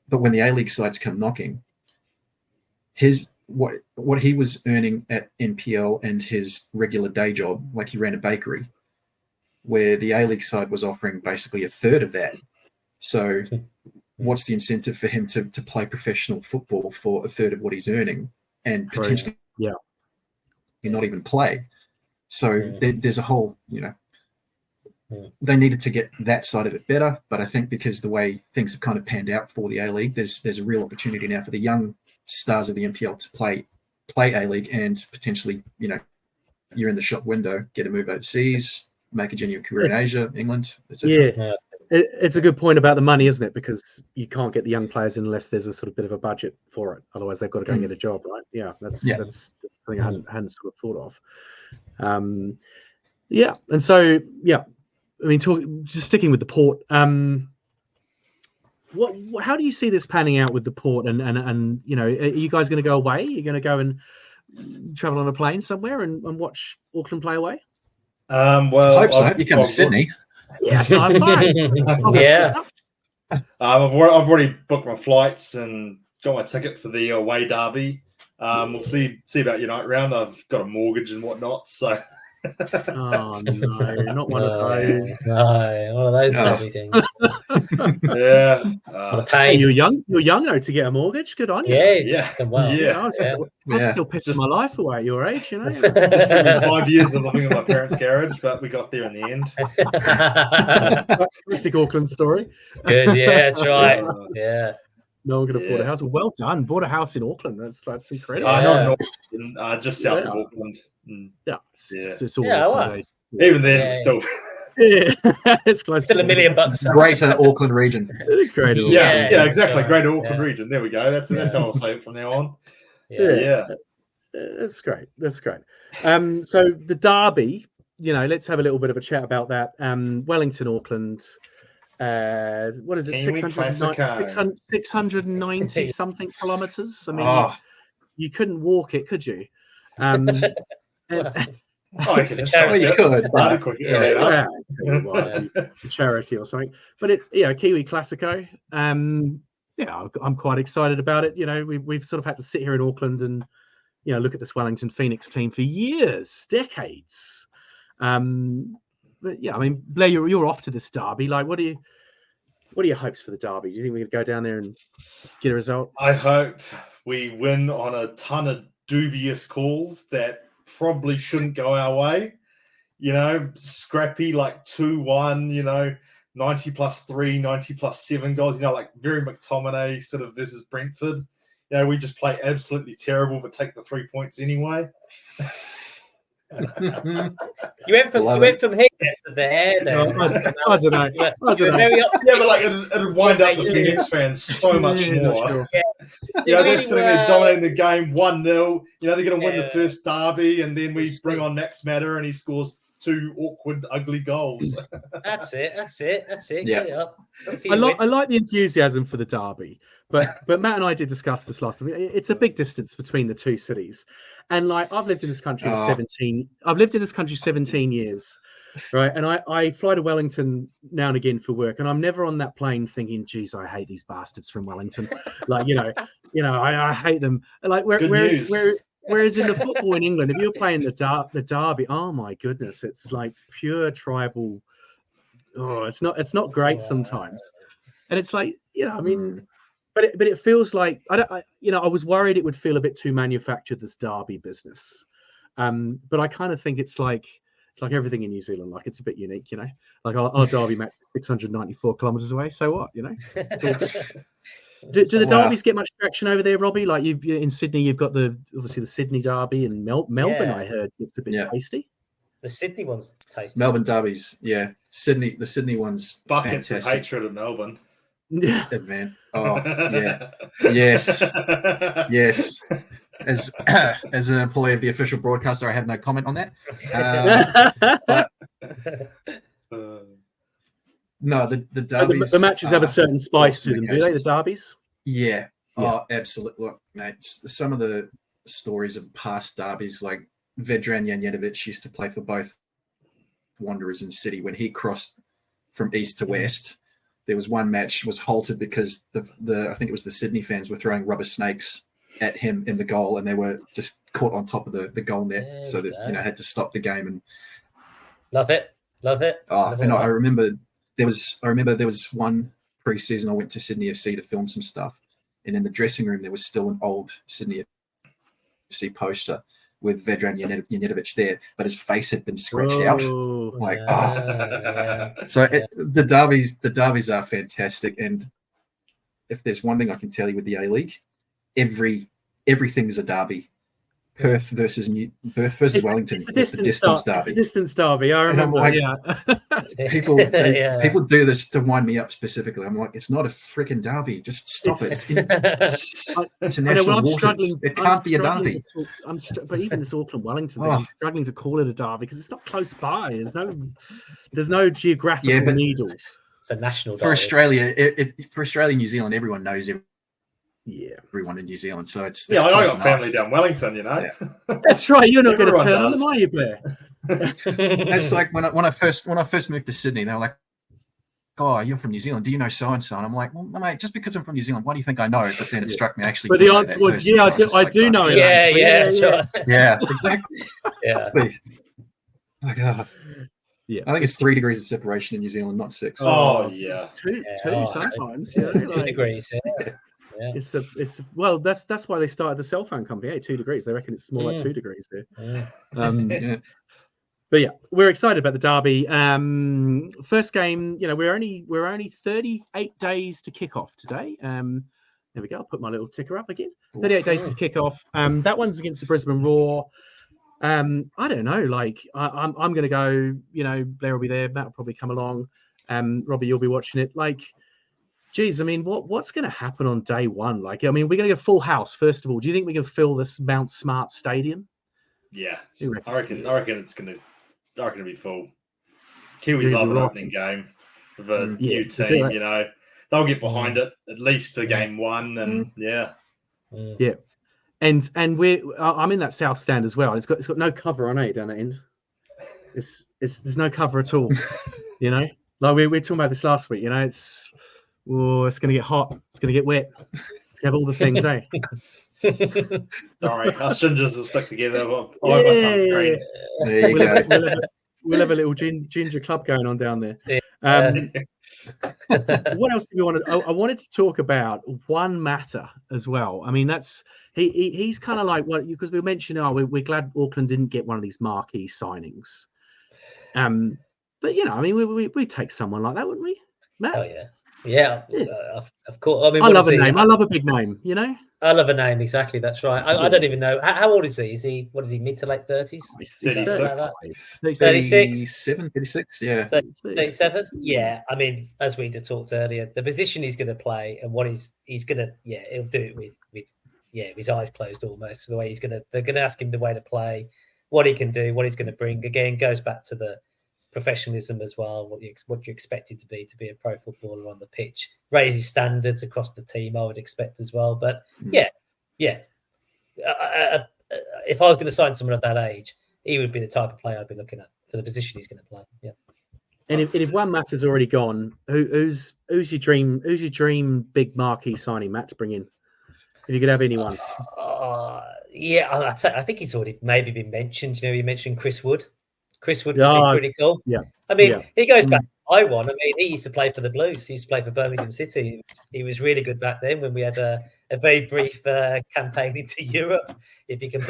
but when the A League sides come knocking, what he was earning at NPL and his regular day job, like he ran a bakery, where the A-League side was offering basically a third of that. So what's the incentive for him to play professional football for a third of what he's earning and potentially not even play? So there's a whole, they needed to get that side of it better. But I think because the way things have kind of panned out for the A-League, there's a real opportunity now for the young stars of the NPL to play A-League and potentially, you're in the shop window, get a move overseas, make a genuine career in Asia, England, etc. Yeah. It's a good point about the money, isn't it? Because you can't get the young players in unless there's a sort of bit of a budget for it. Otherwise, they've got to go and get a job, right? Yeah, that's something I hadn't sort of thought of. And so I mean, just sticking with the Port. How do you see this panning out with the Port? And are you guys going to go away? Are you going to go and travel on a plane somewhere and watch Auckland play away? Well, I hope so. You come to Sydney. Yeah, so I'm fine. Yeah. I've already booked my flights and got my ticket for the away derby. We'll see about Unite round. I've got a mortgage and whatnot, so. Oh no, not one of those. No, one of those bloody things. Yeah. Hey, you're young though to get a mortgage. Good on you. Yeah. I was still pissing my life away at your age, Just took me 5 years of living in my parents' garage, but we got there in the end. Classic Auckland story. Good, yeah, that's right. Yeah. No one can afford a house. Well done. Bought a house in Auckland. That's incredible. Not in Auckland, just south of Auckland. Yeah. Even then, still. Yeah, it's close. Still $1 million. Greater Auckland region. Greater. Yeah, exactly. Greater Auckland region. There we go. That's how I'll say it from now on. Yeah. That's great. So the derby, let's have a little bit of a chat about that. Wellington, Auckland. What is it? 690 something kilometers. I mean, you couldn't walk it, could you? You could. Charity or something. But it's Kiwi Classico. I'm quite excited about it. We've sort of had to sit here in Auckland and look at this Wellington Phoenix team for years, decades. But yeah, I mean, Blair, you're off to this derby. Like, what are your hopes for the derby? Do you think we could go down there and get a result? I hope we win on a ton of dubious calls that probably shouldn't go our way. Scrappy, like 2-1, 90 plus 3, 90 plus 7 goals, like very McTominay sort of versus Brentford. We just play absolutely terrible, but take the 3 points anyway. You went from here to there. I don't know. But like it'd wind up the Phoenix fans so much more. Sure. They're sitting there dominating the game 1-0. They're going to win the first derby, and then we bring on Max Matter, and he scores 2 awkward, ugly goals. That's it. Yeah. Get it up. I like the enthusiasm for the derby, but Matt and I did discuss this last time. It's a big distance between the two cities, and like I've lived in this country 17. I've lived in this country 17 years, right? And I fly to Wellington now and again for work, and I'm never on that plane thinking, "Geez, I hate these bastards from Wellington." Like I hate them. Like whereas in the football in England, if you're playing the derby, oh my goodness, it's like pure tribal. Oh, it's not great sometimes, and it's like I mean, but it feels like I was worried it would feel a bit too manufactured, this derby business, but I kind of think it's like everything in New Zealand, like it's a bit unique, like our derby match is 694 kilometers away. So what, it's all good. Do the derbies get much traction over there, Robbie? Like in Sydney, you've got obviously the Sydney derby, and Melbourne. I heard it's a bit tasty. The Sydney one's tasty. Melbourne derbies, the Sydney one's buckets fantastic. of hatred of Melbourne. Yeah, man. Oh yeah, yes. As an employee of the official broadcaster, I have no comment on that. No, the derbies. The matches have a certain spice to them, do they? The derbies. Yeah. Oh, absolutely. Look, mate, some of the stories of past derbies, like Vedran Janjetovic used to play for both Wanderers and City. When he crossed from east to west, there was one match was halted because I think it was the Sydney fans were throwing rubber snakes at him in the goal, and they were just caught on top of the goal net, so that had to stop the game. And love it. Love it. Oh, Love and all I that. remember there was one pre-season I went to Sydney FC to film some stuff, and in the dressing room there was still an old Sydney FC poster with Vedran Janetovic there, but his face had been scratched out. Like, So the derbies are fantastic, and if there's one thing I can tell you with the A League, everything is a derby. Perth versus Wellington. It's the distance derby. It's the distance derby. I remember. Like, yeah. People do this to wind me up specifically. I'm like, it's not a freaking derby. Just stop it. It's international waters. It can't be a derby. But even this Auckland Wellington thing, I'm struggling to call it a derby because it's not close by. There's no geographical needle. It's a national derby. For Australia, for Australia and New Zealand, everyone knows everyone in New Zealand. So it's I got family down Wellington, you know. Yeah. That's right. You're not going to turn on them, are you, Blair? It's like when I first moved to Sydney, they were like, "Oh, you're from New Zealand. Do you know so and so?" And I'm like, "Well, mate, just because I'm from New Zealand, why do you think I know?" But then it struck me actually. But the answer was, I do know it. Yeah, sure. Yeah, exactly. Yeah. Oh God. Yeah, I think it's 3 degrees of separation in New Zealand, not 6. Oh yeah, two sometimes. 2 degrees. Yeah. It's well, that's why they started the cell phone company. 2 degrees. They reckon it's more like 2 degrees there. But yeah, we're excited about the derby. First game, we're only 38 days to kick off today. There we go. I'll put my little ticker up again. 38 days to kick off. That one's against the Brisbane Roar. I don't know. Like I'm going to go. Blair will be there. Matt will probably come along. Robbie, you'll be watching it. Like, geez, I mean, what's going to happen on day one? Like, I mean, we're going to get a full house. First of all, do you think we can fill this Mount Smart Stadium? Yeah, I reckon it's going to be full. Kiwis love an opening game with a new team. They'll get behind it at least for game one, and yeah. And I'm in that south stand as well. It's got no cover on it down that end. There's no cover at all. Like we were talking about this last week. It's going to get hot. It's going to get wet. It's going to have all the things, eh? Sorry, us gingers will stick together. I'll have my sunscreen. There you go. We'll have a little ginger club going on down there. What else do we want to? I wanted to talk about one matter as well. I mean, that's he's kind of like what because we mentioned. We're glad Auckland didn't get one of these marquee signings. But I mean, we take someone like that, wouldn't we, Matt? Oh yeah. Of course. I mean, I love a name. I love a big name. I love a name. Exactly. That's right. I don't even know how old is he. Is he mid to late 30s? 37, 36. Yeah. 37. Yeah. I mean, as we talked earlier, the position he's going to play and what he's going to he'll do it with his eyes closed almost. The way they're going to ask him the way to play, what he can do, what he's going to bring. Again, goes back to the professionalism as well. What you expect it to be a pro footballer on the pitch, raises standards across the team. I would expect as well. But if I was going to sign someone of that age, he would be the type of player I'd be looking at for the position he's going to play. Yeah. And if one matter's already gone, who's your dream big marquee signing, Matt, to bring in? If you could have anyone. I think he's already maybe been mentioned. You mentioned Chris Wood. Chris Wood would be pretty cool. Yeah. I mean, he goes back to I one. I mean, he used to play for the Blues. He used to play for Birmingham City. He was really good back then when we had a very brief campaign into Europe. If you can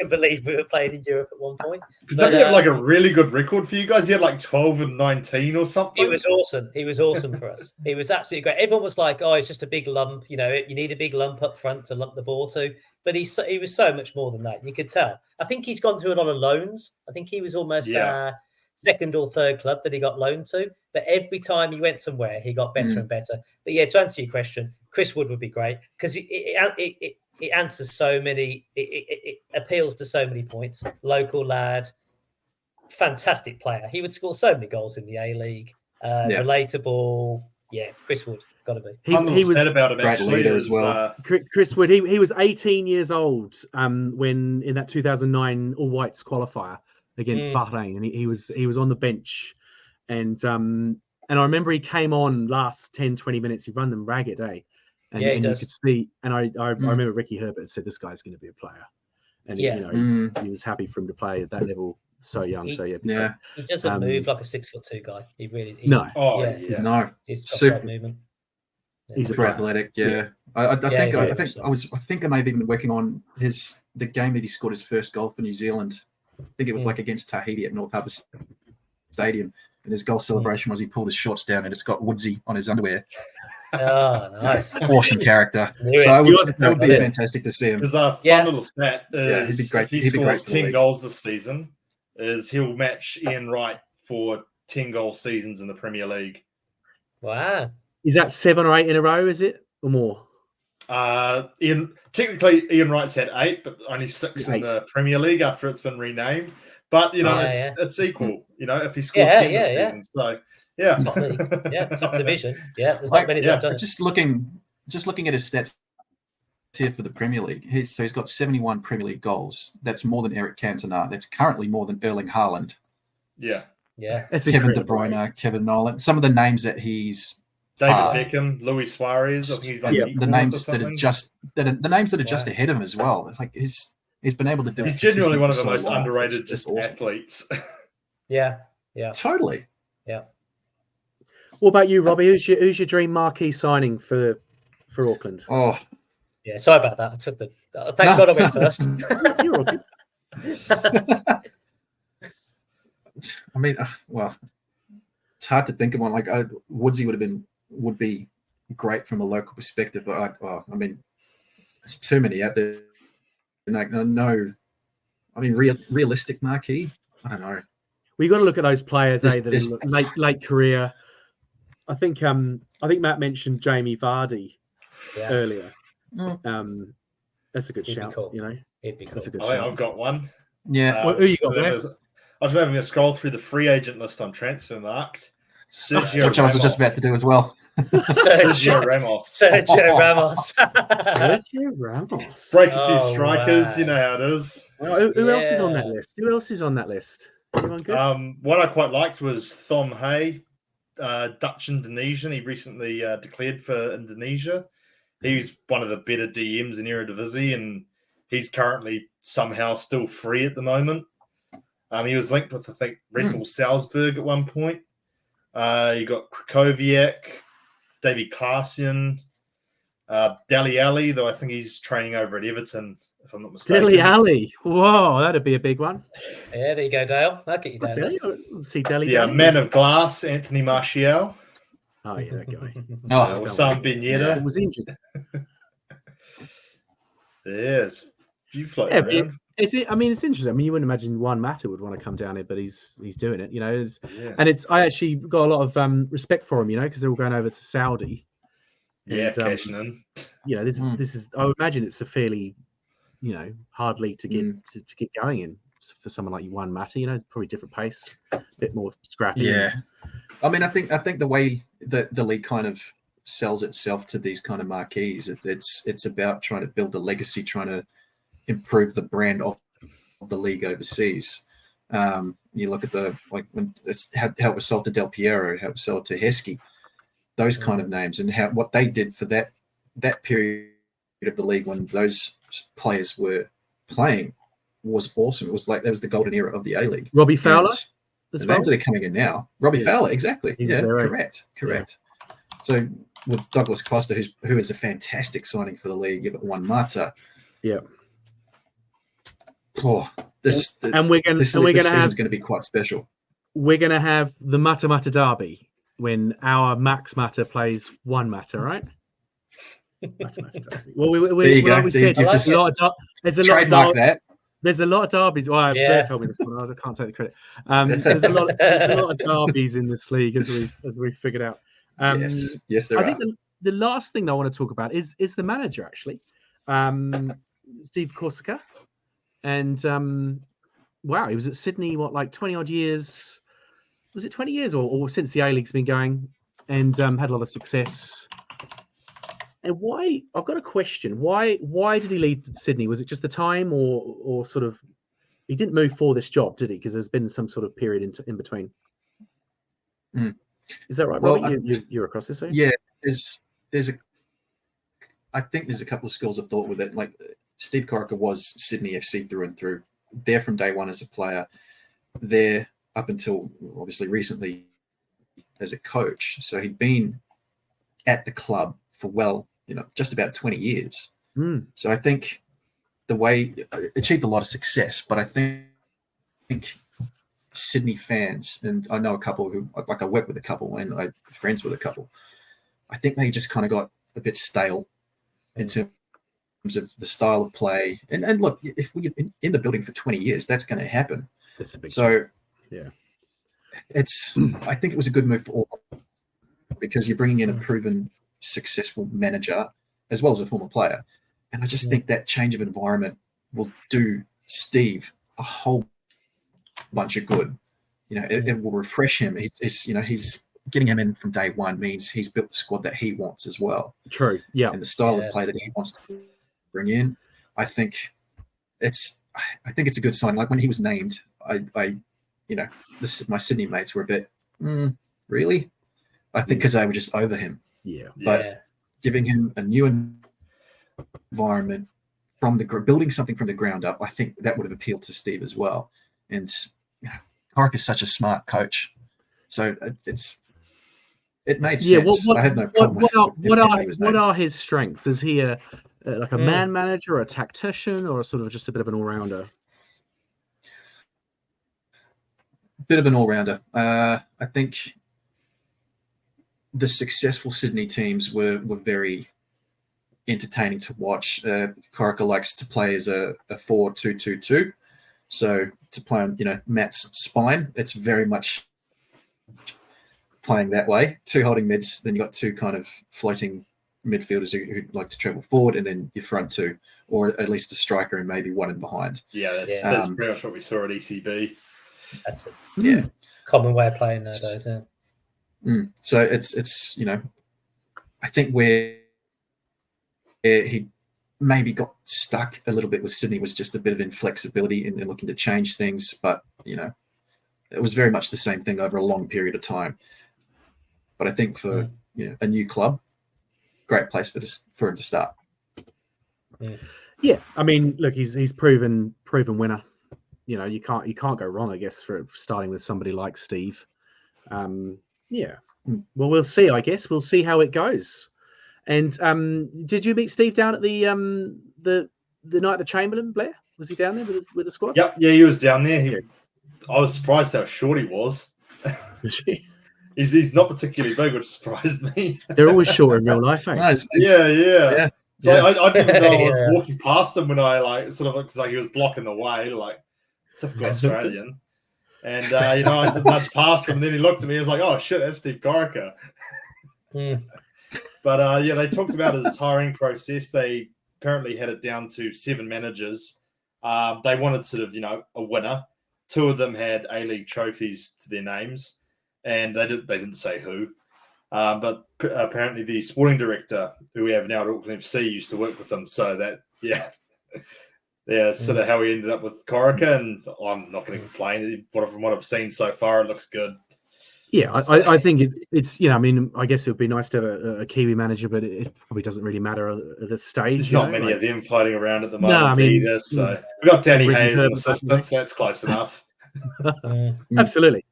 believe we were playing in Europe at one point. Because did he have like a really good record for you guys? He had like 12 and 19 or something. He was awesome. He was awesome for us. He was absolutely great. Everyone was like, "Oh, it's just a big lump." You need a big lump up front to lump the ball to. But he was so much more than that. You could tell. I think he's gone through a lot of loans. I think he was almost second or third club that he got loaned to. But every time he went somewhere, he got better and better. But yeah, to answer your question, Chris Wood would be great because it answers so many. It appeals to so many points. Local lad, fantastic player. He would score so many goals in the A League. Relatable. Yeah, Chris Wood. Got to be. He was about him great leader as well. Chris Wood. He was 18 years old when in that 2009 All Whites qualifier against Bahrain, and he was on the bench, and I remember he came on last 10-20 minutes. He ran them ragged, eh? And you could see. And I remember Ricky Herbert said this guy's going to be a player, and he was happy for him to play at that level so young. He- So yeah, Yeah. He doesn't Um, move like a 6'2" guy. He really No. Oh, yeah. yeah. No. He's got Super- great movement. he's a Super player. athletic, Yeah. yeah. I Yeah, think very I much so. think I may have even been working on the game that he scored his first goal for New Zealand. I think it was like against Tahiti at North Harbour Stadium, and his goal celebration was he pulled his shorts down and it's got Woodsy on his underwear. Oh, nice. Awesome character. Knew it. So He was a that would be good player. fantastic to see him. There's a fun Yeah. little stat. Yeah, he'd be great- If he he'd be great scores for the 10 league. goals this season, he'll match Ian Wright for 10-goal seasons in the Premier League. Wow. Is that 7 or 8 in a row? Is it or more? Technically, Ian Wright's had 8, but only 6 in 8. the Premier League after it's been renamed. But it's equal. If he scores 10 this season, so yeah, Top league. Yeah, top division. Yeah, there's Like, not many that yeah, have done it. Just looking at his stats here for the Premier League, he's got 71 Premier League goals. That's more than Eric Cantona. That's currently more than Erling Haaland, yeah. Yeah. That's Kevin De incredible. Bruyne, Kevin Nolan. Some of the names that he's David Ah. Beckham, Luis Suarez. I think he's like Yeah, equal the with names or that are something. just ahead of him as well. It's like he's been able to do. He's it genuinely one of the consistently most so long. underrated It's just awesome. athletes. Yeah. Yeah. Totally. What about you, Robbie? Who's your dream marquee signing for Auckland? Oh, Yeah. Sorry about that. I took the. Thank No. God I went first. You're all good. I mean, well, it's hard to think of one. Like Woodsy would be great from a local perspective, but I mean, there's too many out there. Like, no, I mean, realistic marquee. I don't know. We got to look at those players, This- that this- are late career. I think Matt mentioned Jamie Vardy Yeah. earlier. Mm. That's a good He'd be shout. cool. You know, It'd be cool. that's a good I think shout. I've got one. Yeah. Who you got, Blair? I was having a scroll through the free agent list on Transfermarkt. Sergio Which I was just about to do as well. Sergio Ramos. Sergio Ramos. Sergio Ramos. Break a few Oh, strikers, wow. you know how it is. Who else is on that Yeah. list? Who else is on that list? Anyone good? What I quite liked was Thom Hay, Dutch Indonesian. He recently declared for Indonesia. He's one of the better DMs in Eredivisie, and he's currently somehow still free at the moment. He was linked with, I think, Red Bull Salzburg at one point. You got Krakowiak, Davy Klaassen, Dele Alli, though I think he's training over at Everton, if I'm not mistaken. Dele Alli. Whoa, that'd be a big one. Yeah, there you go, Dale. I'll get you down there. See Dele. Yeah, Alli. Man of Glass, Anthony Martial, Oh yeah, that guy. Oh, Sam Ben It Yedder. was interesting. Yes, few floating Yeah, but around. it's interesting. I mean, you wouldn't imagine Juan Mata would want to come down here, but he's doing it. You know, Yeah, I actually got a lot of respect for him. You know, because they're all going over to Saudi. yeah, And, cashing in. You know, this is. I would imagine it's a fairly, hard league to get to get going in for someone like Juan Mata. You know, it's probably a different pace, a bit more scrappy. yeah. I mean, I think the way that the league kind of sells itself to these kind of marquees, it's about trying to build a legacy, trying to improve the brand of the league overseas. You look at when it's how it was sold to Del Piero, how it was sold to Heskey, those kind of names, and what they did for that period of the league when those players were playing was awesome. It was like that was the golden era of the A League. Robbie Fowler. The as well. names that are coming in now, Robbie Yeah. Fowler, exactly. He was Yeah, there, right? correct. So with Douglas Costa, who is a fantastic signing for the league, but Juan Mata. Yeah. Oh, this And we're going this to have season's going to be quite special. the Mata Mata derby when our Max Mata plays One Mata, right? Mata Mata derby. Well, There you go. like we said, You've there's just a lot of trademark that. There's a lot of derbies. Well, Yeah. Blair told me this one. I can't take the credit. There's a lot of derbies in this league as we figured out. Yes, there I are. think the last thing that I want to talk about is the manager actually, Steve Corsica, and wow, he was at Sydney like 20 odd years. Was it 20 years or since the A League's been going, and had a lot of success. And why? I've got a question. Why did he leave Sydney? Was it just the time, or sort of he didn't move for this job, did he? Because there's been some sort of period in between. Mm. Is that right, Well, Robbie? You're across this, eh? Yeah, I think there's a couple of schools of thought with it. Like Steve Corica was Sydney FC through and through. There from day one as a player. there up until obviously recently as a coach. So he'd been at the club for just about 20 years. So I think the way achieved a lot of success, but I think Sydney fans, and I know a couple who, like I work with a couple and I'm friends with a couple, I think they just kind of got a bit stale in terms of the style of play. And look, if we're in the building for 20 years, that's going to happen. That's a big so, yeah. I think it was a good move for all, because you're bringing in a proven, successful manager as well as a former player. And I just think that change of environment will do Steve a whole bunch of good. It will refresh him. He's getting him in from day one means he's built the squad that he wants as well. True. Yeah. And the style of play that he wants to bring in, I think it's a good sign. Like when he was named, my Sydney mates were a bit, really? I think because they were just over him. Yeah. But giving him a new environment building something from the ground up, I think that would have appealed to Steve as well. And Coric is such a smart coach, so it made sense. I had no problem what are his strengths? Is he a man manager, or a tactician, or sort of just a bit of an all-rounder? Bit of an all-rounder. I think the successful Sydney teams were very entertaining to watch. Coric likes to play as a 4-2-2-2. So to play on, Matt's spine, it's very much playing that way. Two holding mids, then you got two kind of floating midfielders who like to travel forward, and then your front two, or at least a striker and maybe one in behind. Yeah, that's pretty much what we saw at ECB. That's it. Yeah, common way of playing nowadays. So it's I think where he maybe got stuck a little bit with Sydney was just a bit of inflexibility in looking to change things, but it was very much the same thing over a long period of time. But I think for a new club, great place for him to start. Yeah, I mean, look, he's proven winner. You can't go wrong, I guess, for starting with somebody like Steve. Yeah. Well, we'll see. I guess we'll see how it goes. And did you meet Steve down at the night of the Chamberlain, Blair? Was he down there with the squad? Yep. Yeah, he was down there. I was surprised how short he was. He's not particularly big, which surprised me. They're always short in real life, eh? Nice. Yeah. So I didn't know I was walking past him when I sort of looked like he was blocking the way, like typical Australian. And I did nudge past him, and then he looked at me and was like, "Oh shit, that's Steve Coric." But they talked about his hiring process. They apparently had it down to 7 managers. They wanted sort of a winner. 2 of them had A-League trophies to their names, and they didn't say who. But apparently the sporting director, who we have now at Auckland FC, used to work with them. So that's sort of how we ended up with Coric, and I'm not going to complain. From what I've seen so far, it looks good. Yeah, I think it's I mean, I guess it would be nice to have a Kiwi manager, but it probably doesn't really matter at this stage. There's not many of them floating around at the moment either. So we've got Danny Hayes as assistants. That's close enough. Absolutely.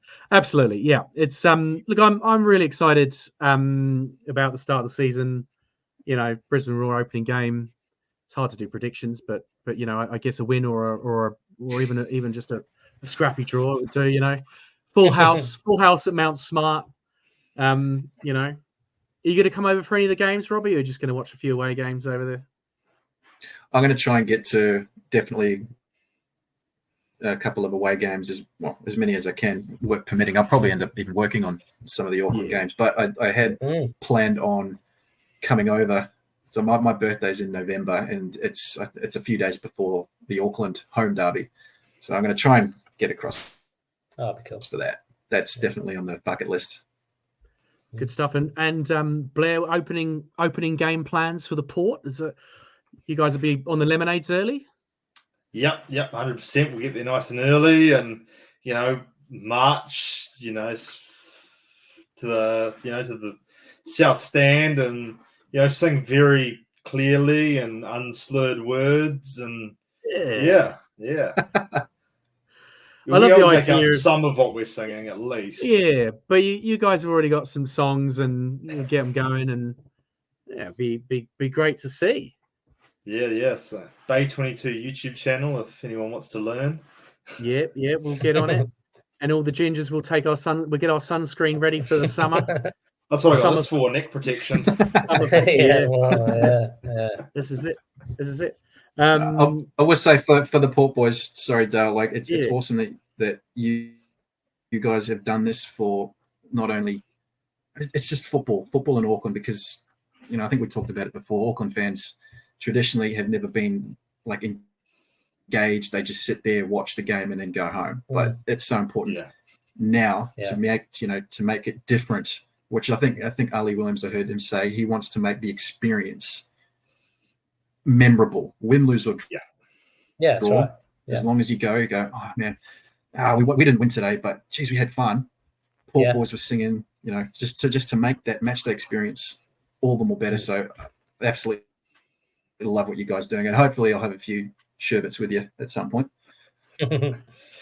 Yeah, it's look, I'm really excited about the start of the season. Brisbane Roar opening game. It's hard to do predictions, but I guess a win or even just a scrappy draw would do. Full house at Mount Smart. Are you going to come over for any of the games, Robbie, or are you just going to watch a few away games over there? I'm going to try and get to definitely a couple of away games, as many as I can, work permitting. I'll probably end up even working on some of the Auckland games, but I had planned on coming over. So my birthday's in November, and it's a few days before the Auckland home derby. So I'm going to try and get across. Oh, be cool for that. That's definitely on the bucket list. Good stuff. And Blair, opening game plans for the Port. You guys will be on the lemonades early? Yep, 100%. We'll get there nice and early, and march, to the south stand, and sing very clearly and unslurred words, and yeah. I love the make out idea. some of what we're singing, at least. Yeah, but you guys have already got some songs, and you get them going, and yeah, be great to see. Yeah. So Bay 22 YouTube channel, if anyone wants to learn. Yeah, we'll get on it, and all the gingers will take we'll get our sunscreen ready for the summer. That's what I got this for, neck protection. Yeah. This is it. I would say for the Port Boys, sorry, Dale, like it's awesome that you guys have done this for not only it's just football in Auckland, because I think we talked about it before. Auckland fans traditionally have never been like engaged. They just sit there, watch the game, and then go home. But it's so important now to make it different. Which I think Ali Williams, I heard him say he wants to make the experience memorable, win, lose or draw. Yeah, that's right. Yeah. As long as you go, oh man, we didn't win today, but geez, we had fun. Port Boys were singing, just to make that match day experience all the more better. So absolutely love what you guys are doing, and hopefully I'll have a few sherbets with you at some point.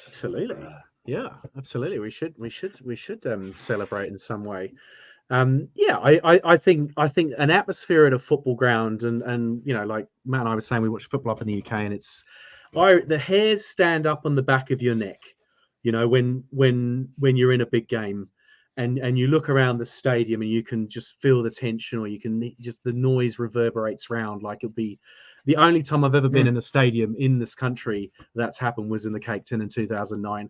Absolutely, yeah, absolutely. We should celebrate in some way. I think an atmosphere at a football ground, and like Matt and I were saying, we watch football up in the UK, and it's the hairs stand up on the back of your neck, when you're in a big game, and you look around the stadium and you can just feel the tension, or you can just the noise reverberates round. Like it'll be the only time I've ever been in a stadium in this country that's happened was in the Cape Town in 2009,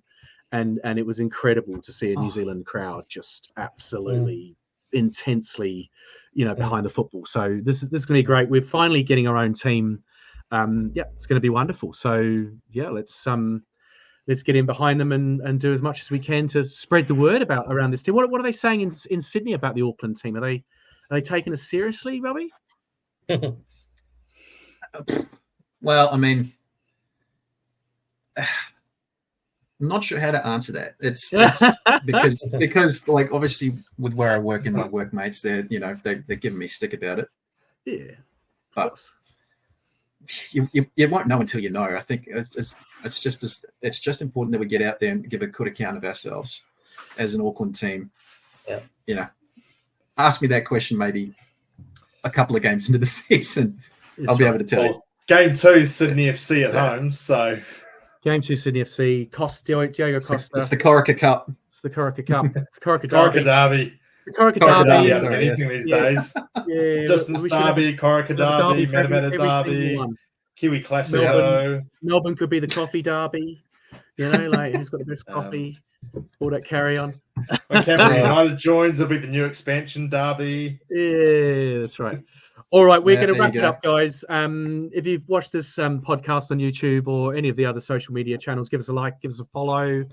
and it was incredible to see a New Zealand crowd just absolutely intensely behind the football. So this is going to be great. We're finally getting our own team. It's going to be wonderful. So let's get in behind them and do as much as we can to spread the word around this team. What are they saying in Sydney about the Auckland team? Are they taking us seriously, Robbie? Well, I mean, I'm not sure how to answer that. It's because like obviously with where I work and my workmates, they're giving me stick about it. Yeah, but you won't know until you know. I think it's just important that we get out there and give a good account of ourselves as an Auckland team. Yeah. Ask me that question maybe a couple of games into the season. I'll be able to tell you. Game 2, Sydney FC at home. So. Game 2, Sydney FC. Diego Costa. It's the Corica Cup. It's the Corica Cup. It's the Corica Derby. The Corica Derby. Anything these days. Yeah. Distance Derby, Corica Derby, Matamata Derby, Kiwi Classico. Melbourne could be the coffee derby. Like who's got the best coffee? All that carry on. When Canberra United joins, it'll be the new expansion derby. Yeah, that's right. All right, we're going to wrap it up, guys. If you've watched this podcast on YouTube or any of the other social media channels, give us a like, give us a follow,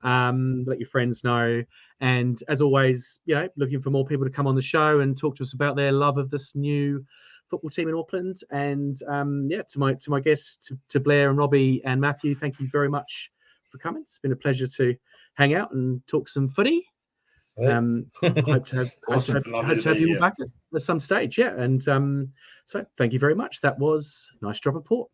let your friends know. And as always, looking for more people to come on the show and talk to us about their love of this new football team in Auckland. And to my guests, to Blair and Robbie and Matthew, thank you very much for coming. It's been a pleasure to hang out and talk some footy. Hope to have you all back at some stage. And so thank you very much. That was Nice Drop Report.